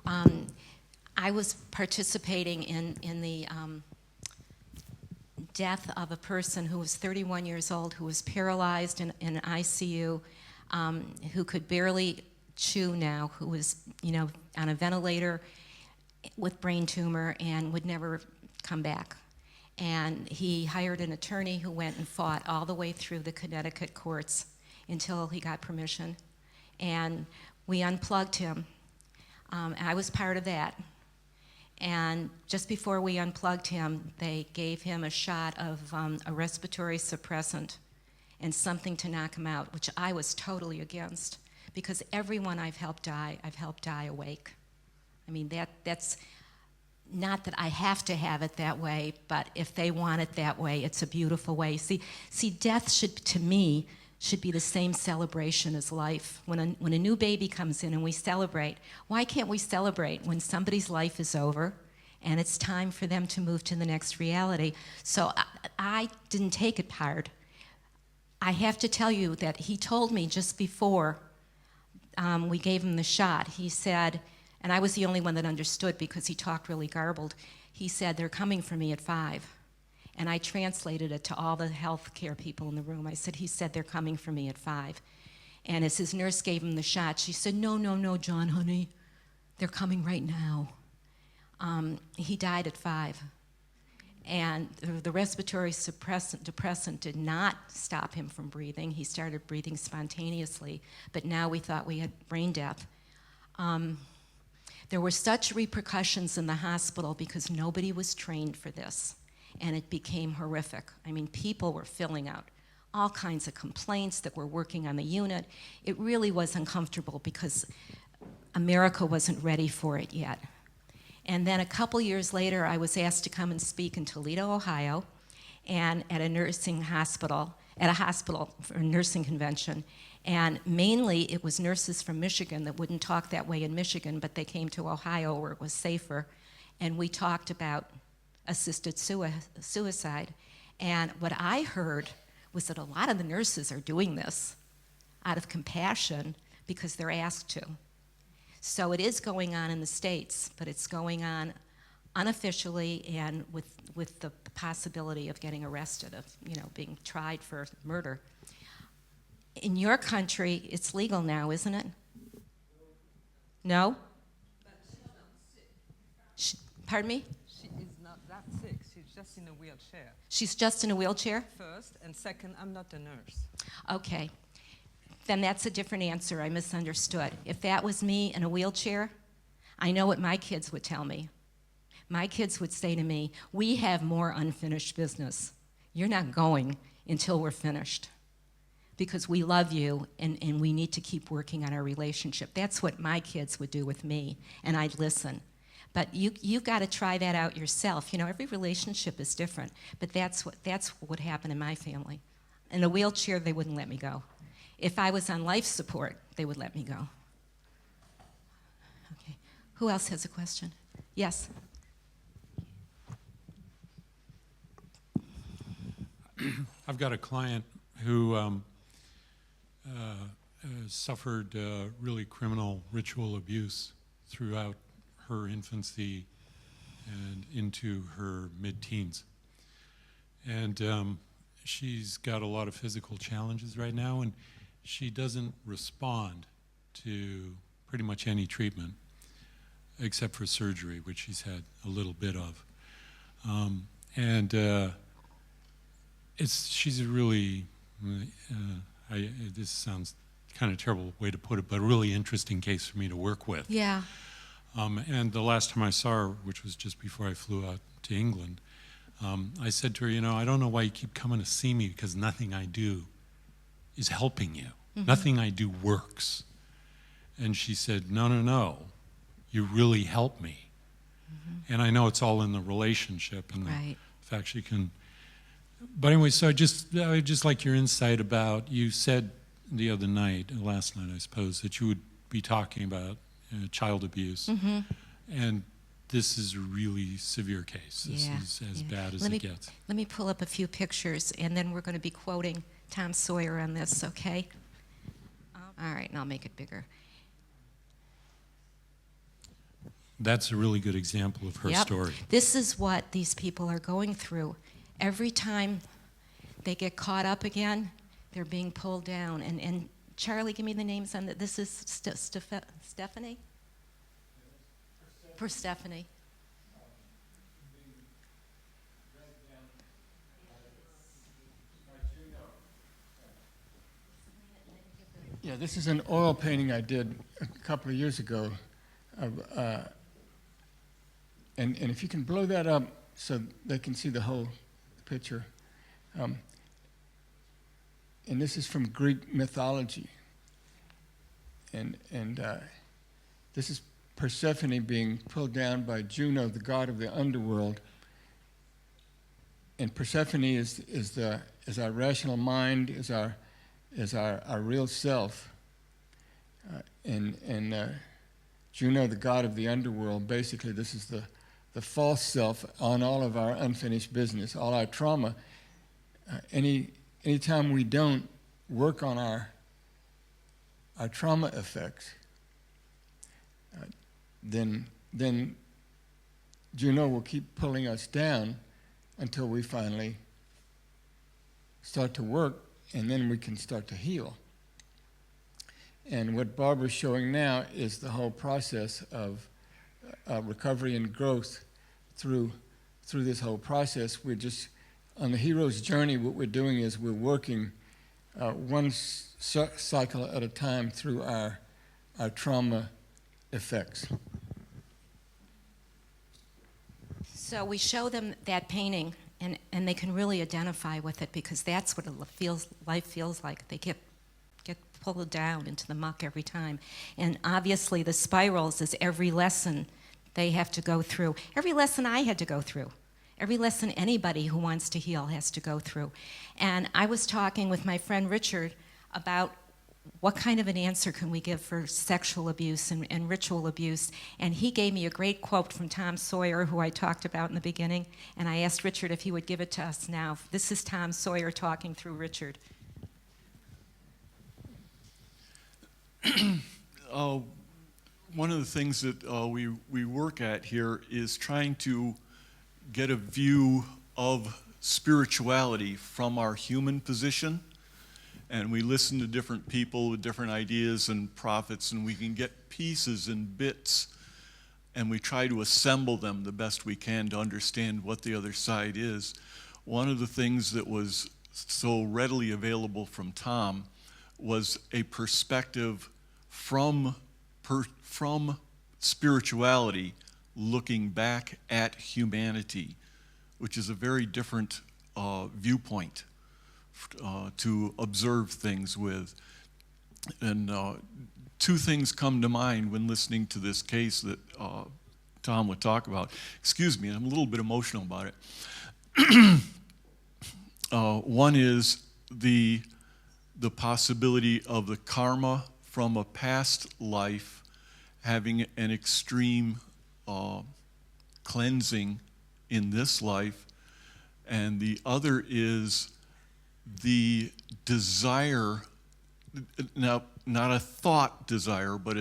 I was participating in the death of a person who was 31 years old, who was paralyzed in an ICU, who could barely chew now, who was, on a ventilator with brain tumor and would never come back. And he hired an attorney who went and fought all the way through the Connecticut courts until he got permission. And we unplugged him. I was part of that. And just before we unplugged him, they gave him a shot of a respiratory suppressant and something to knock him out, which I was totally against, because everyone I've helped die awake. I mean, that's not that I have to have it that way, but if they want it that way, it's a beautiful way. See, death should, to me, should be the same celebration as life. When a new baby comes in and we celebrate, why can't we celebrate when somebody's life is over and it's time for them to move to the next reality? So I didn't take it hard. I have to tell you that he told me just before we gave him the shot, he said, and I was the only one that understood because he talked really garbled, he said, "They're coming for me at 5. And I translated it to all the healthcare people in the room. He said, "They're coming for me at 5. And as his nurse gave him the shot, she said, no, John, honey, they're coming right now." He died at 5. And the respiratory depressant did not stop him from breathing. He started breathing spontaneously, but now we thought we had brain death. There were such repercussions in the hospital because nobody was trained for this. And it became horrific. I mean, people were filling out all kinds of complaints that were working on the unit. It really was uncomfortable because America wasn't ready for it yet. And then a couple years later, I was asked to come and speak in Toledo, Ohio, and at a hospital for a nursing convention. And mainly it was nurses from Michigan that wouldn't talk that way in Michigan, but they came to Ohio where it was safer. And we talked about assisted suicide. And what I heard was that a lot of the nurses are doing this out of compassion because they're asked to. So it is going on in the States, but it's going on unofficially and with the possibility of getting arrested, of being tried for murder. In your country, it's legal now, isn't it? No? Pardon me? She is not that sick. She's just in a wheelchair. She's just in a wheelchair? First, and second, I'm not a nurse. Okay. Then that's a different answer. I misunderstood. If that was me in a wheelchair, I know what my kids would tell me. My kids would say to me, "We have more unfinished business. You're not going until we're finished." because we love you and we need to keep working on our relationship. That's what my kids would do with me, and I'd listen. But you've got to try that out yourself. You know, every relationship is different, but that's what happened in my family. In a wheelchair, they wouldn't let me go. If I was on life support, they would let me go. Okay. Who else has a question? Yes? I've got a client who suffered really criminal ritual abuse throughout her infancy and into her mid-teens. And she's got a lot of physical challenges right now, and she doesn't respond to pretty much any treatment except for surgery, which she's had a little bit of. She's a really, this sounds kind of a terrible way to put it, but a really interesting case for me to work with. Yeah. And the last time I saw her, which was just before I flew out to England, I said to her, you know, I don't know why you keep coming to see me, because nothing I do is helping you. Mm-hmm. Nothing I do works. And she said, no, you really help me. Mm-hmm. And I know it's all in the relationship and the fact she can. But anyway, so I just like your insight about, you said the other night, last night I suppose, that you would be talking about child abuse. Mm-hmm. And this is a really severe case. This is as bad as it gets. Let me pull up a few pictures, and then we're going to be quoting Tom Sawyer on this, okay? All right, and I'll make it bigger. That's a really good example of her story. This is what these people are going through. Every time they get caught up again, they're being pulled down. And Charlie, give me the names on that. This is Stephanie? Persephone. Yeah, this is an oil painting I did a couple of years ago. And if you can blow that up so they can see the whole picture. And this is from Greek mythology. And this is Persephone being pulled down by Juno, the god of the underworld. And Persephone is our rational mind, is our real self. And Juno, the god of the underworld, basically this is the false self on all of our unfinished business, all our trauma. Anytime we don't work on our trauma effects, then Juno will keep pulling us down until we finally start to work, and then we can start to heal. And what Barbara's showing now is the whole process of recovery and growth through this whole process. We're just, on the hero's journey, what we're doing is we're working one cycle at a time through our trauma effects. So we show them that painting, and they can really identify with it, because that's what life feels like. They get pulled down into the muck every time. And obviously the spirals is every lesson they have to go through. Every lesson I had to go through. Every lesson anybody who wants to heal has to go through. And I was talking with my friend Richard about what kind of an answer can we give for sexual abuse and ritual abuse. And he gave me a great quote from Tom Sawyer, who I talked about in the beginning. And I asked Richard if he would give it to us now. This is Tom Sawyer talking through Richard. One of the things that we work at here is trying to get a view of spirituality from our human position. And we listen to different people with different ideas and prophets, and we can get pieces and bits, and we try to assemble them the best we can to understand what the other side is. One of the things that was so readily available from Tom was a perspective from spirituality looking back at humanity, which is a very different viewpoint to observe things with. And two things come to mind when listening to this case that Tom would talk about. Excuse me, I'm a little bit emotional about it. One is the possibility of the karma from a past life having an extreme cleansing in this life, and the other is the desire, now not a thought desire, but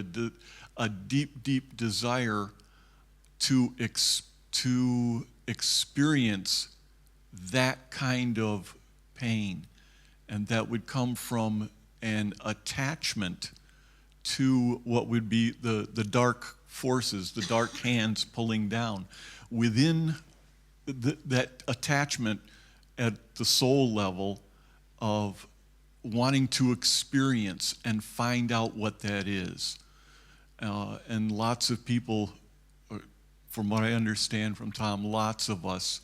a deep, deep desire to experience that kind of pain, and that would come from an attachment to what would be the dark forces, the dark hands pulling down. Within that attachment at the soul level of wanting to experience and find out what that is. And lots of people, from what I understand from Tom, lots of us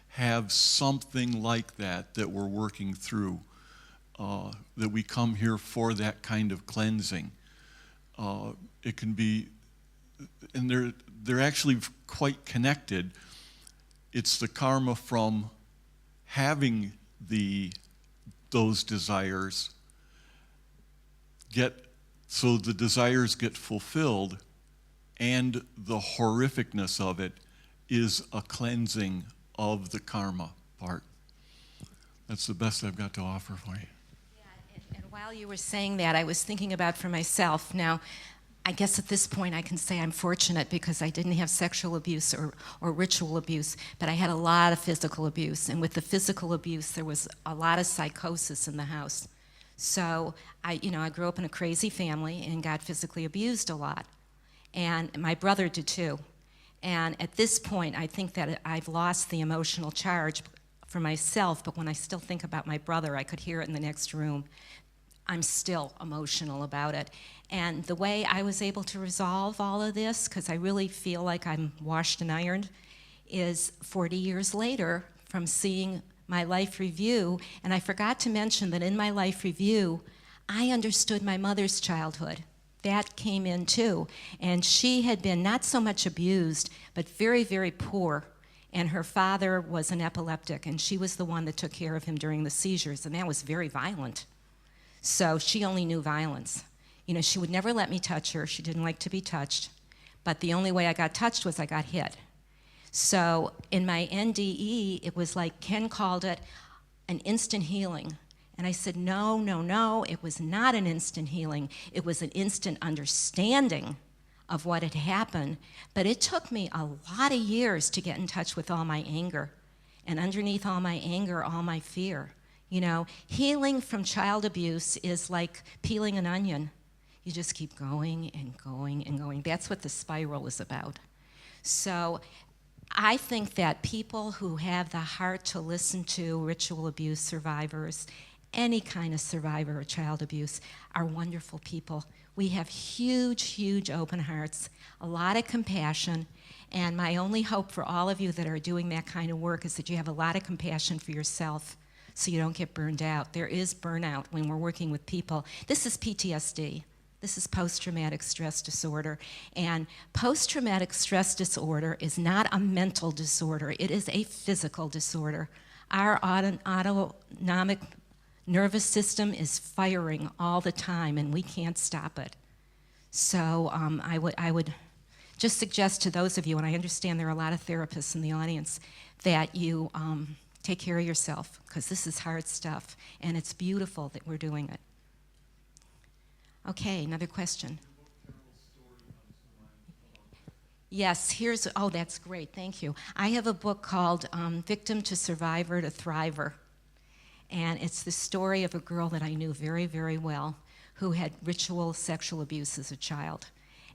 have something like that that we're working through, that we come here for that kind of cleansing. It can be, and they're actually quite connected. It's the karma from having those desires so the desires get fulfilled, and the horrificness of it is a cleansing of the karma part. That's the best I've got to offer for you. Yeah, and while you were saying that, I was thinking about for myself. Now, I guess at this point I can say I'm fortunate because I didn't have sexual abuse or ritual abuse, but I had a lot of physical abuse. And with the physical abuse, there was a lot of psychosis in the house. So I grew up in a crazy family and got physically abused a lot. And my brother did too. And at this point, I think that I've lost the emotional charge for myself, but when I still think about my brother, I could hear it in the next room. I'm still emotional about it. And the way I was able to resolve all of this, because I really feel like I'm washed and ironed, is 40 years later from seeing my life review. And I forgot to mention that in my life review, I understood my mother's childhood. That came in too. And she had been not so much abused, but very, very poor. And her father was an epileptic, and she was the one that took care of him during the seizures, and that was very violent. So she only knew violence. She would never let me touch her. She didn't like to be touched. But the only way I got touched was I got hit. So in my NDE, it was like Ken called it an instant healing. And I said, no, it was not an instant healing. It was an instant understanding of what had happened. But it took me a lot of years to get in touch with all my anger. And underneath all my anger, all my fear. Healing from child abuse is like peeling an onion. You just keep going and going and going. That's what the spiral is about. So I think that people who have the heart to listen to ritual abuse survivors, any kind of survivor of child abuse, are wonderful people. We have huge, huge open hearts, a lot of compassion, and my only hope for all of you that are doing that kind of work is that you have a lot of compassion for yourself so you don't get burned out. There is burnout when we're working with people. This is PTSD. This is post-traumatic stress disorder. And post-traumatic stress disorder is not a mental disorder. It is a physical disorder. Our autonomic nervous system is firing all the time, and we can't stop it. So I would just suggest to those of you, and I understand there are a lot of therapists in the audience, that you take care of yourself, because this is hard stuff, and it's beautiful that we're doing it. Okay, another question. Yes, that's great, thank you. I have a book called Victim to Survivor to Thriver. And it's the story of a girl that I knew very, very well who had ritual sexual abuse as a child.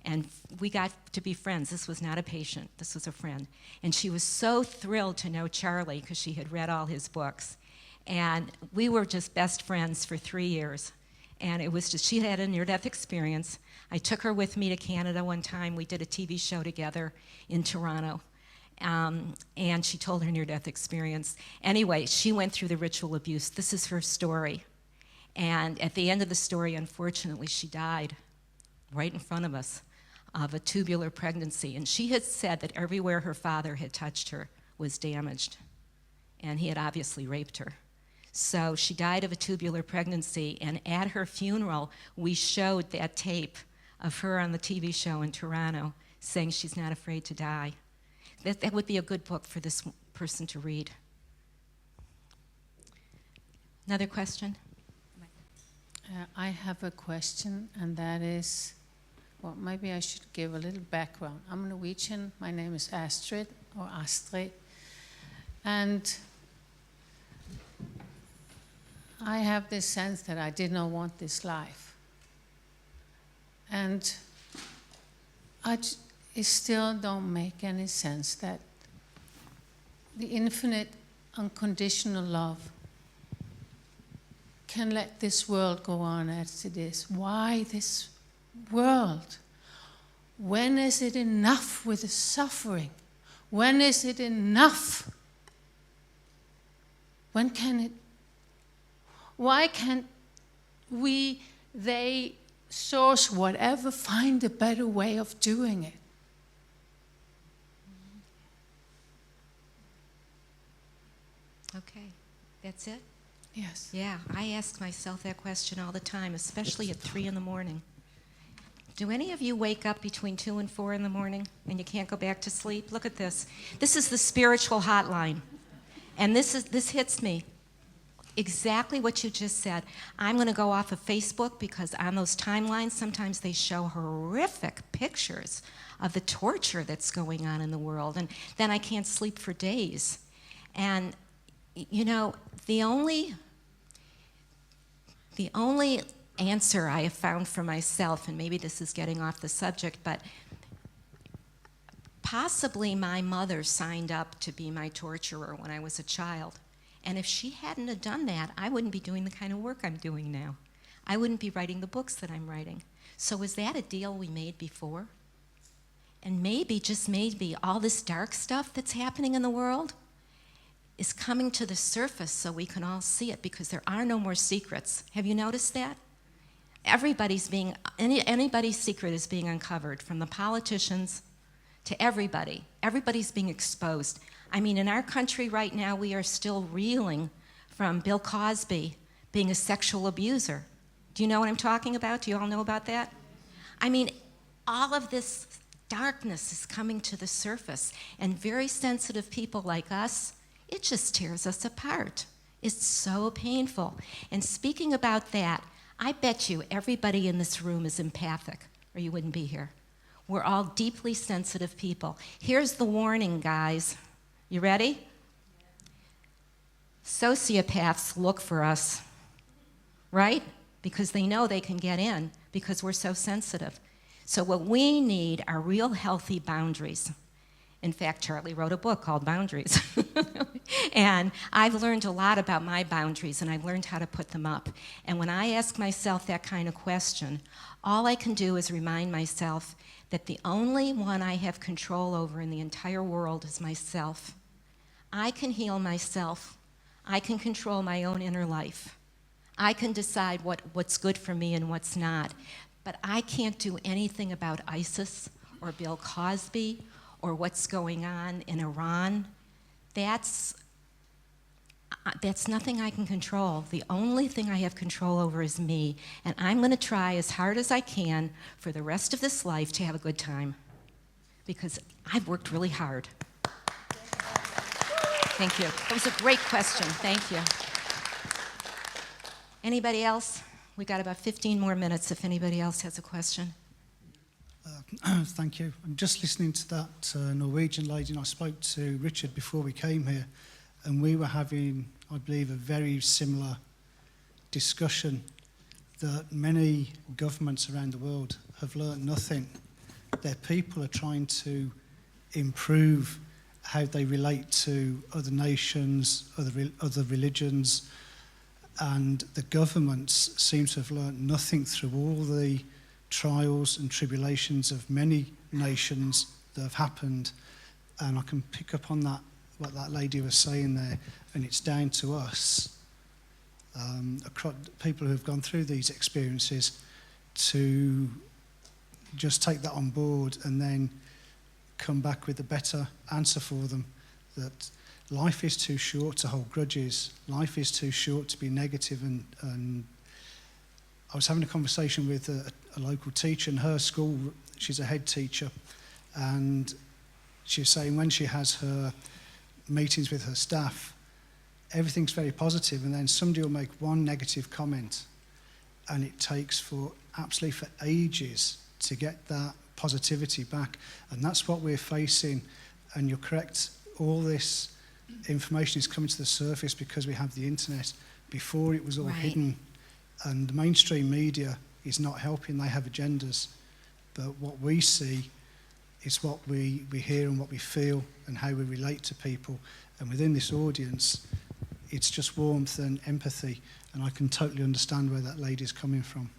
And we got to be friends. This was not a patient, this was a friend. And she was so thrilled to know Charlie because she had read all his books. And we were just best friends for 3 years. And it was just, she had a near-death experience. I took her with me to Canada one time. We did a TV show together in Toronto. And she told her near-death experience. Anyway, she went through the ritual abuse. This is her story. And at the end of the story, unfortunately, she died right in front of us of a tubular pregnancy. And she had said that everywhere her father had touched her was damaged. And he had obviously raped her. So she died of a tubular pregnancy. And at her funeral, we showed that tape of her on the TV show in Toronto saying she's not afraid to die. That would be a good book for this person to read. Another question? I have a question, and that is, well, maybe I should give a little background. I'm Norwegian. My name is Astrid, or Astrid. And I have this sense that I did not want this life. And it still don't make any sense that the infinite unconditional love can let this world go on as it is. Why this world? When is it enough with the suffering? When is it enough? When can it? Why can't we, they, source, whatever, find a better way of doing it? Okay, that's it? Yes. Yeah, I ask myself that question all the time, especially at 3 in the morning. Do any of you wake up between 2 and 4 in the morning and you can't go back to sleep? Look at this. This is the spiritual hotline. And this hits me. Exactly what you just said. I'm going to go off of Facebook because on those timelines, sometimes they show horrific pictures of the torture that's going on in the world. And then I can't sleep for days. And, you know, the only answer I have found for myself, and maybe this is getting off the subject, but possibly my mother signed up to be my torturer when I was a child. And if she hadn't have done that, I wouldn't be doing the kind of work I'm doing now. I wouldn't be writing the books that I'm writing. So is that a deal we made before? And maybe, just maybe, all this dark stuff that's happening in the world is coming to the surface so we can all see it, because there are no more secrets. Have you noticed that? Anybody's secret is being uncovered, from the politicians to everybody. Everybody's being exposed. I mean, in our country right now, we are still reeling from Bill Cosby being a sexual abuser. Do you know what I'm talking about? Do you all know about that? I mean, all of this darkness is coming to the surface, and very sensitive people like us, it just tears us apart. It's so painful. And speaking about that, I bet you everybody in this room is empathic, or you wouldn't be here. We're all deeply sensitive people. Here's the warning, guys. You ready? Sociopaths look for us, right? Because they know they can get in because we're so sensitive. So what we need are real healthy boundaries. In fact, Charlie wrote a book called Boundaries. And I've learned a lot about my boundaries, and I've learned how to put them up. And when I ask myself that kind of question, all I can do is remind myself that the only one I have control over in the entire world is myself. I can heal myself. I can control my own inner life. I can decide what's good for me and what's not. But I can't do anything about ISIS or Bill Cosby or what's going on in Iran. That's nothing I can control. The only thing I have control over is me, and I'm going to try as hard as I can for the rest of this life to have a good time, because I've worked really hard. Thank you. That was a great question. Thank you. Anybody else? We got about 15 more minutes if anybody else has a question. Thank you. I'm just listening to that Norwegian lady, and I spoke to Richard before we came here, and we were having, I believe, a very similar discussion that many governments around the world have learnt nothing. Their people are trying to improve how they relate to other nations, other religions, and the governments seem to have learnt nothing through all the trials and tribulations of many nations that have happened. And I can pick up on that, what that lady was saying there, and it's down to us, people who have gone through these experiences, to just take that on board and then come back with a better answer for them, that life is too short to hold grudges, life is too short to be negative. And I was having a conversation with a local teacher in her school. She's a head teacher, and she was saying when she has her meetings with her staff, everything's very positive, and then somebody will make one negative comment, and it takes absolutely for ages to get that positivity back. And that's what we're facing. And you're correct, all this information is coming to the surface because we have the internet. Before, it was all hidden, and the mainstream media is not helping. They have agendas, but what we see is what we hear and what we feel and how we relate to people. And within this audience, it's just warmth and empathy, and I can totally understand where that lady's coming from.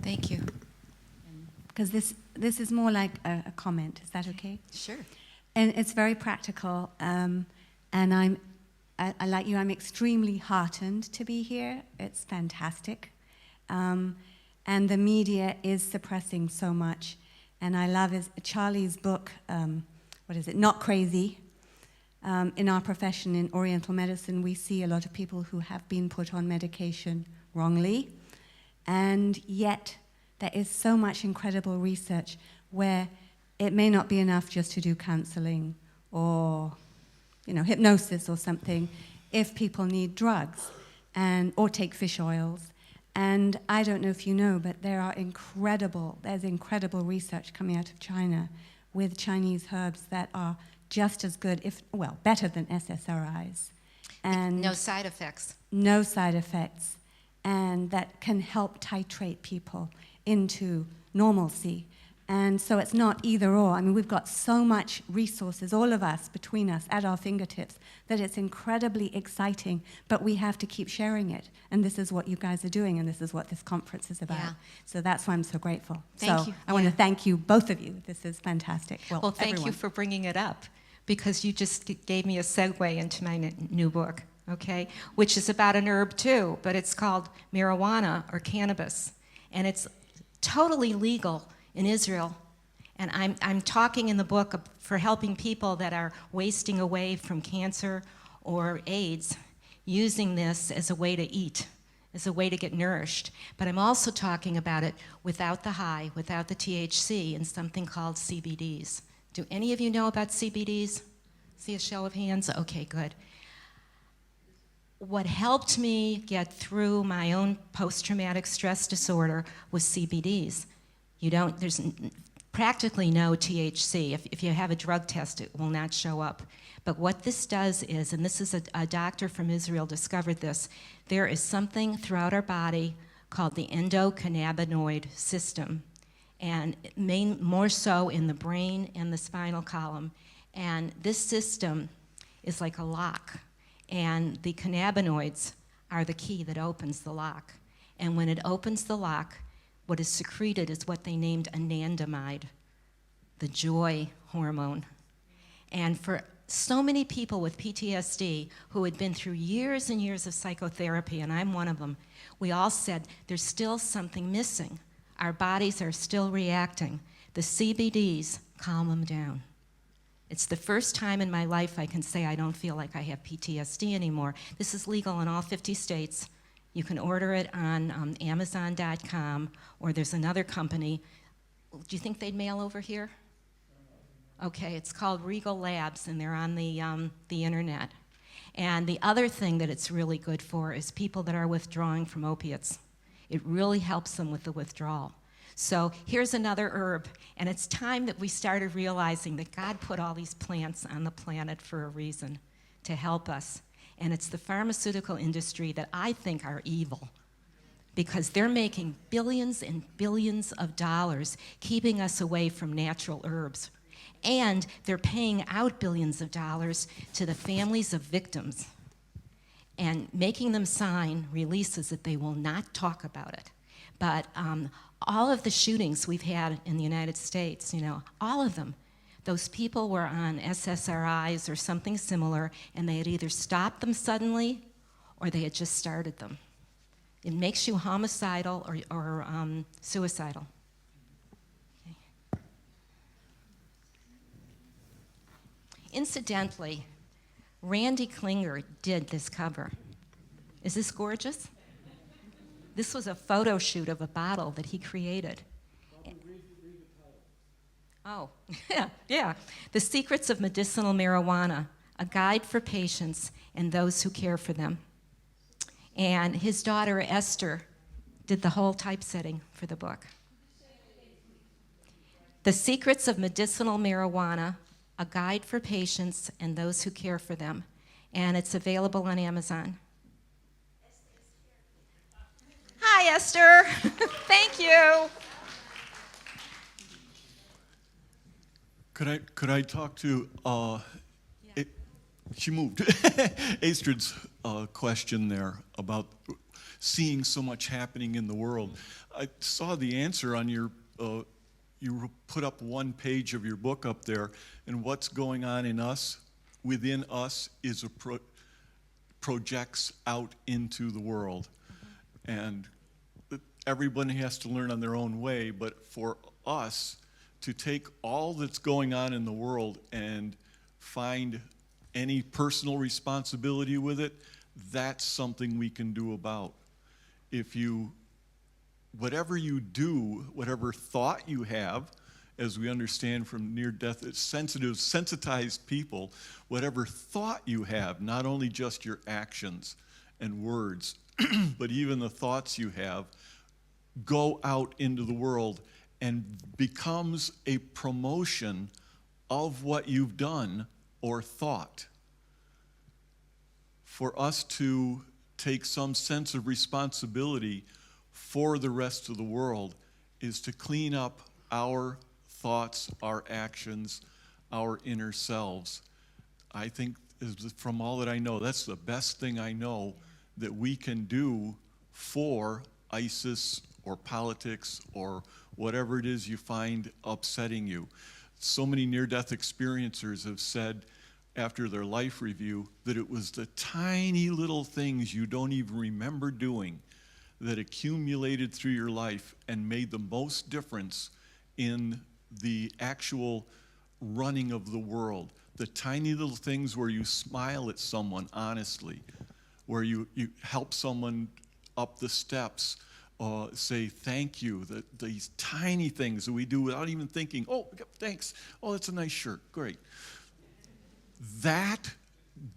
Thank you. Because this is more like a comment. Is that okay? Sure. And it's very practical. And I like you, I'm extremely heartened to be here. It's fantastic. And the media is suppressing so much. And I love Charlie's book, Not Crazy. In our profession in Oriental medicine, we see a lot of people who have been put on medication wrongly. And yet, there is so much incredible research where it may not be enough just to do counseling or, hypnosis or something if people need drugs or take fish oils. And I don't know if you know, but there's incredible research coming out of China with Chinese herbs that are just as good, better than SSRIs. And no side effects. No side effects. And that can help titrate people into normalcy. And so it's not either or. I mean, we've got so much resources, all of us, between us, at our fingertips, that it's incredibly exciting, but we have to keep sharing it. And this is what you guys are doing, and this is what this conference is about. Yeah. So that's why I'm so grateful. Thank you. I want to thank you, both of you. This is fantastic. Well, thank everyone. you for bringing it up, because you just gave me a segue into my new book, okay, which is about an herb too, but it's called marijuana or cannabis, and it's totally legal in Israel. And I'm talking in the book for helping people that are wasting away from cancer or AIDS, using this as a way to eat, as a way to get nourished. But I'm also talking about it without the high, without the THC, and something called CBDs. Do any of you know about CBDs? See a show of hands? Okay, good. What helped me get through my own post-traumatic stress disorder was CBDs. There's practically no THC. If you have a drug test, it will not show up. But what this does is, and this is a doctor from Israel discovered this, there is something throughout our body called the endocannabinoid system, and more so in the brain and the spinal column. And this system is like a lock, and the cannabinoids are the key that opens the lock. And when it opens the lock, what is secreted is what they named anandamide, the joy hormone. And for so many people with PTSD who had been through years and years of psychotherapy, and I'm one of them, we all said there's still something missing. Our bodies are still reacting. The CBDs calm them down. It's the first time in my life I can say I don't feel like I have PTSD anymore. This is legal in all 50 states. You can order it on Amazon.com, or there's another company. Do you think they'd mail over here? Okay, it's called Regal Labs, and they're on the internet. And the other thing that it's really good for is people that are withdrawing from opiates. It really helps them with the withdrawal. So here's another herb, and it's time that we started realizing that God put all these plants on the planet for a reason, to help us. And it's the pharmaceutical industry that I think are evil, because they're making billions and billions of dollars keeping us away from natural herbs. And they're paying out billions of dollars to the families of victims and making them sign releases that they will not talk about it. But all of the shootings we've had in the United States, all of them, those people were on SSRIs or something similar, and they had either stopped them suddenly or they had just started them. It makes you homicidal or suicidal. Okay. Incidentally, Randy Klinger did this cover. Is this gorgeous? This was a photo shoot of a bottle that he created. Oh, yeah. The Secrets of Medicinal Marijuana, a guide for patients and those who care for them. And his daughter, Esther, did the whole typesetting for the book. The Secrets of Medicinal Marijuana, a guide for patients and those who care for them. And it's available on Amazon. Hi, Esther. Thank you. Could I talk to, she moved, Astrid's question there about seeing so much happening in the world. I saw the answer on your, you put up one page of your book up there, and what's going on in us, within us, is projects out into the world. And everybody has to learn on their own way, but for us, to take all that's going on in the world and find any personal responsibility with it, that's something we can do about. Whatever you do, whatever thought you have, as we understand from near-death, sensitized people, whatever thought you have, not only just your actions and words, but even the thoughts you have, go out into the world and becomes a promotion of what you've done or thought. For us to take some sense of responsibility for the rest of the world is to clean up our thoughts, our actions, our inner selves. I think, from all that I know, that's the best thing I know that we can do for ISIS or politics or whatever it is you find upsetting you. So many near-death experiencers have said after their life review that it was the tiny little things you don't even remember doing that accumulated through your life and made the most difference in the actual running of the world. The tiny little things where you smile at someone honestly, where you help someone up the steps, say thank you, these tiny things that we do without even thinking, oh, thanks, oh, that's a nice shirt, great. That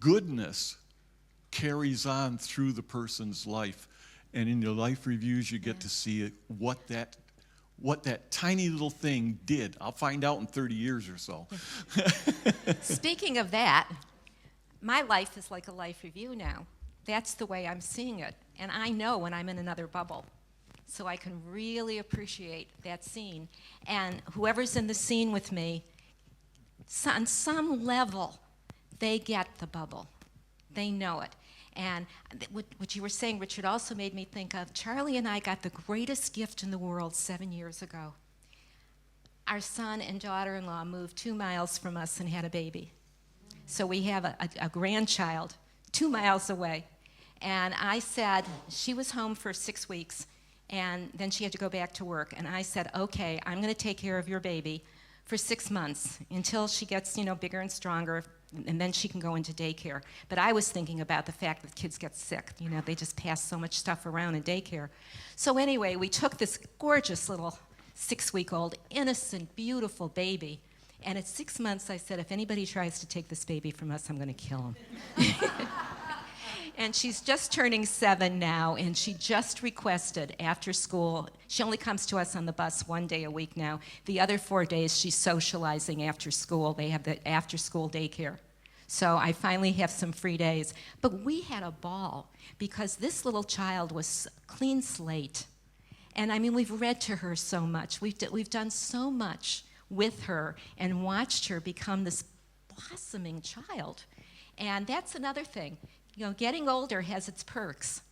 goodness carries on through the person's life. And in your life reviews, you get to see what that tiny little thing did. I'll find out in 30 years or so. Speaking of that, my life is like a life review now. That's the way I'm seeing it. And I know when I'm in another bubble. So I can really appreciate that scene. And whoever's in the scene with me, on some level, they get the bubble. They know it. And what you were saying, Richard, also made me think of Charlie and I got the greatest gift in the world 7 years ago. Our son and daughter-in-law moved 2 miles from us and had a baby. So we have a grandchild 2 miles away. And I said, she was home for 6 weeks, and then she had to go back to work. And I said, okay, I'm going to take care of your baby for 6 months until she gets, bigger and stronger, and then she can go into daycare. But I was thinking about the fact that kids get sick. They just pass so much stuff around in daycare. So anyway, we took this gorgeous little 6-week-old, innocent, beautiful baby. And at 6 months, I said, if anybody tries to take this baby from us, I'm going to kill him. And she's just turning 7 now, and she just requested after school. She only comes to us on the bus 1 day a week now. The other 4 days, she's socializing after school. They have the after-school daycare. So I finally have some free days. But we had a ball because this little child was a clean slate. And we've read to her so much. We've done so much with her and watched her become this blossoming child. And that's another thing. Getting older has its perks.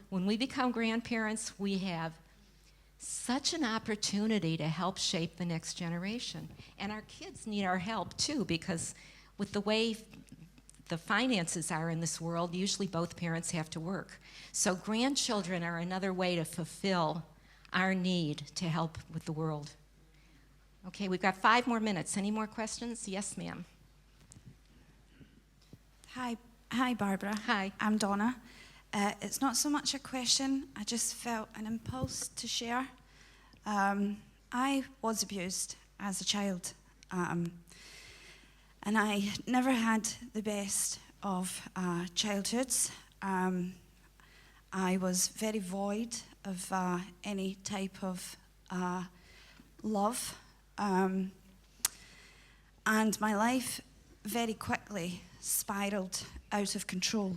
When we become grandparents, we have such an opportunity to help shape the next generation. And our kids need our help too, because with the way the finances are in this world, usually both parents have to work. So grandchildren are another way to fulfill our need to help with the world. Okay, we've got 5 more minutes. Any more questions? Yes, ma'am. Hi, Barbara. Hi. I'm Donna. It's not so much a question, I just felt an impulse to share. I was abused as a child, and I never had the best of childhoods. I was very void of any type of love, and my life very quickly spiraled out of control.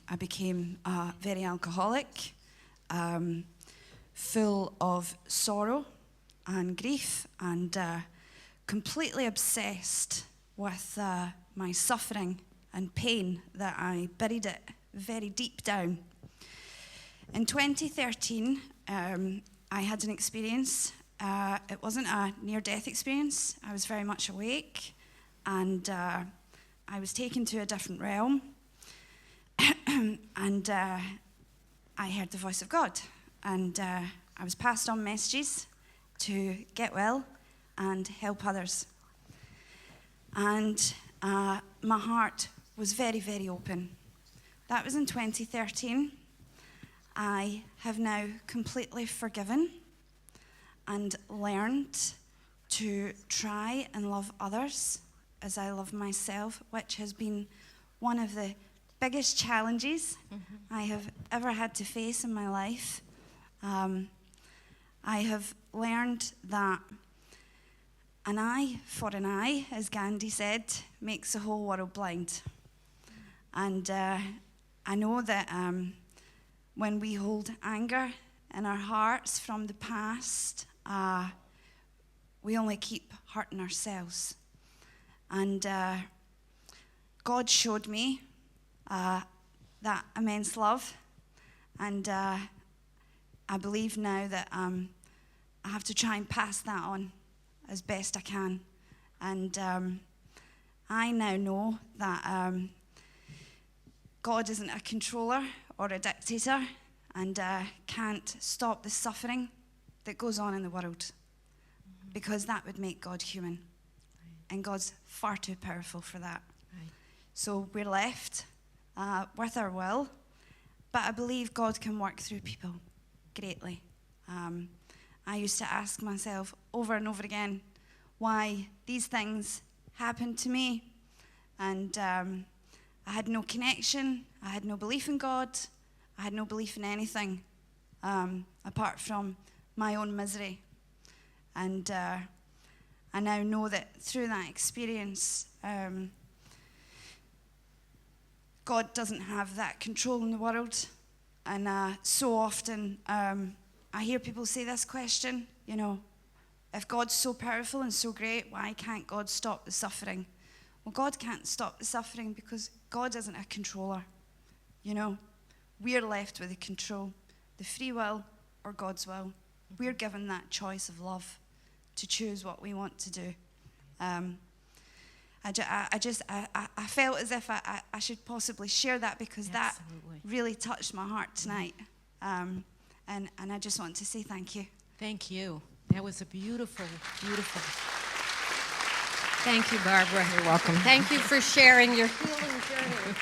I became very alcoholic, full of sorrow and grief, and completely obsessed with my suffering and pain, that I buried it very deep down. In 2013, I had an experience. It wasn't a near-death experience. I was very much awake, and I was taken to a different realm, and I heard the voice of God, and I was passed on messages to get well and help others. And my heart was very, very open. That was in 2013. I have now completely forgiven and learned to try and love others as I love myself, which has been one of the biggest challenges I have ever had to face in my life. I have learned that an eye for an eye, as Gandhi said, makes the whole world blind. And I know that when we hold anger in our hearts from the past, we only keep hurting ourselves. And God showed me that immense love, and I believe now that I have to try and pass that on as best I can. And I now know that God isn't a controller or a dictator, and can't stop the suffering that goes on in the world, because that would make God human. And God's far too powerful for that. Right. So we're left with our will, but I believe God can work through people greatly. I used to ask myself over and over again why these things happened to me, and I had no connection, I had no belief in God, I had no belief in anything apart from my own misery. And I now know that through that experience, God doesn't have that control in the world. And so often I hear people say this question, you know, if God's so powerful and so great, why can't God stop the suffering? Well, God can't stop the suffering because God isn't a controller. You know, we're left with the control, the free will or God's will. We're given that choice of love to choose what we want to do. I felt as if I should possibly share that, because Absolutely. That really touched my heart tonight. And I just want to say thank you. Thank you. That was a beautiful, beautiful. Thank you, Barbara. You're welcome. Thank you for sharing your healing journey.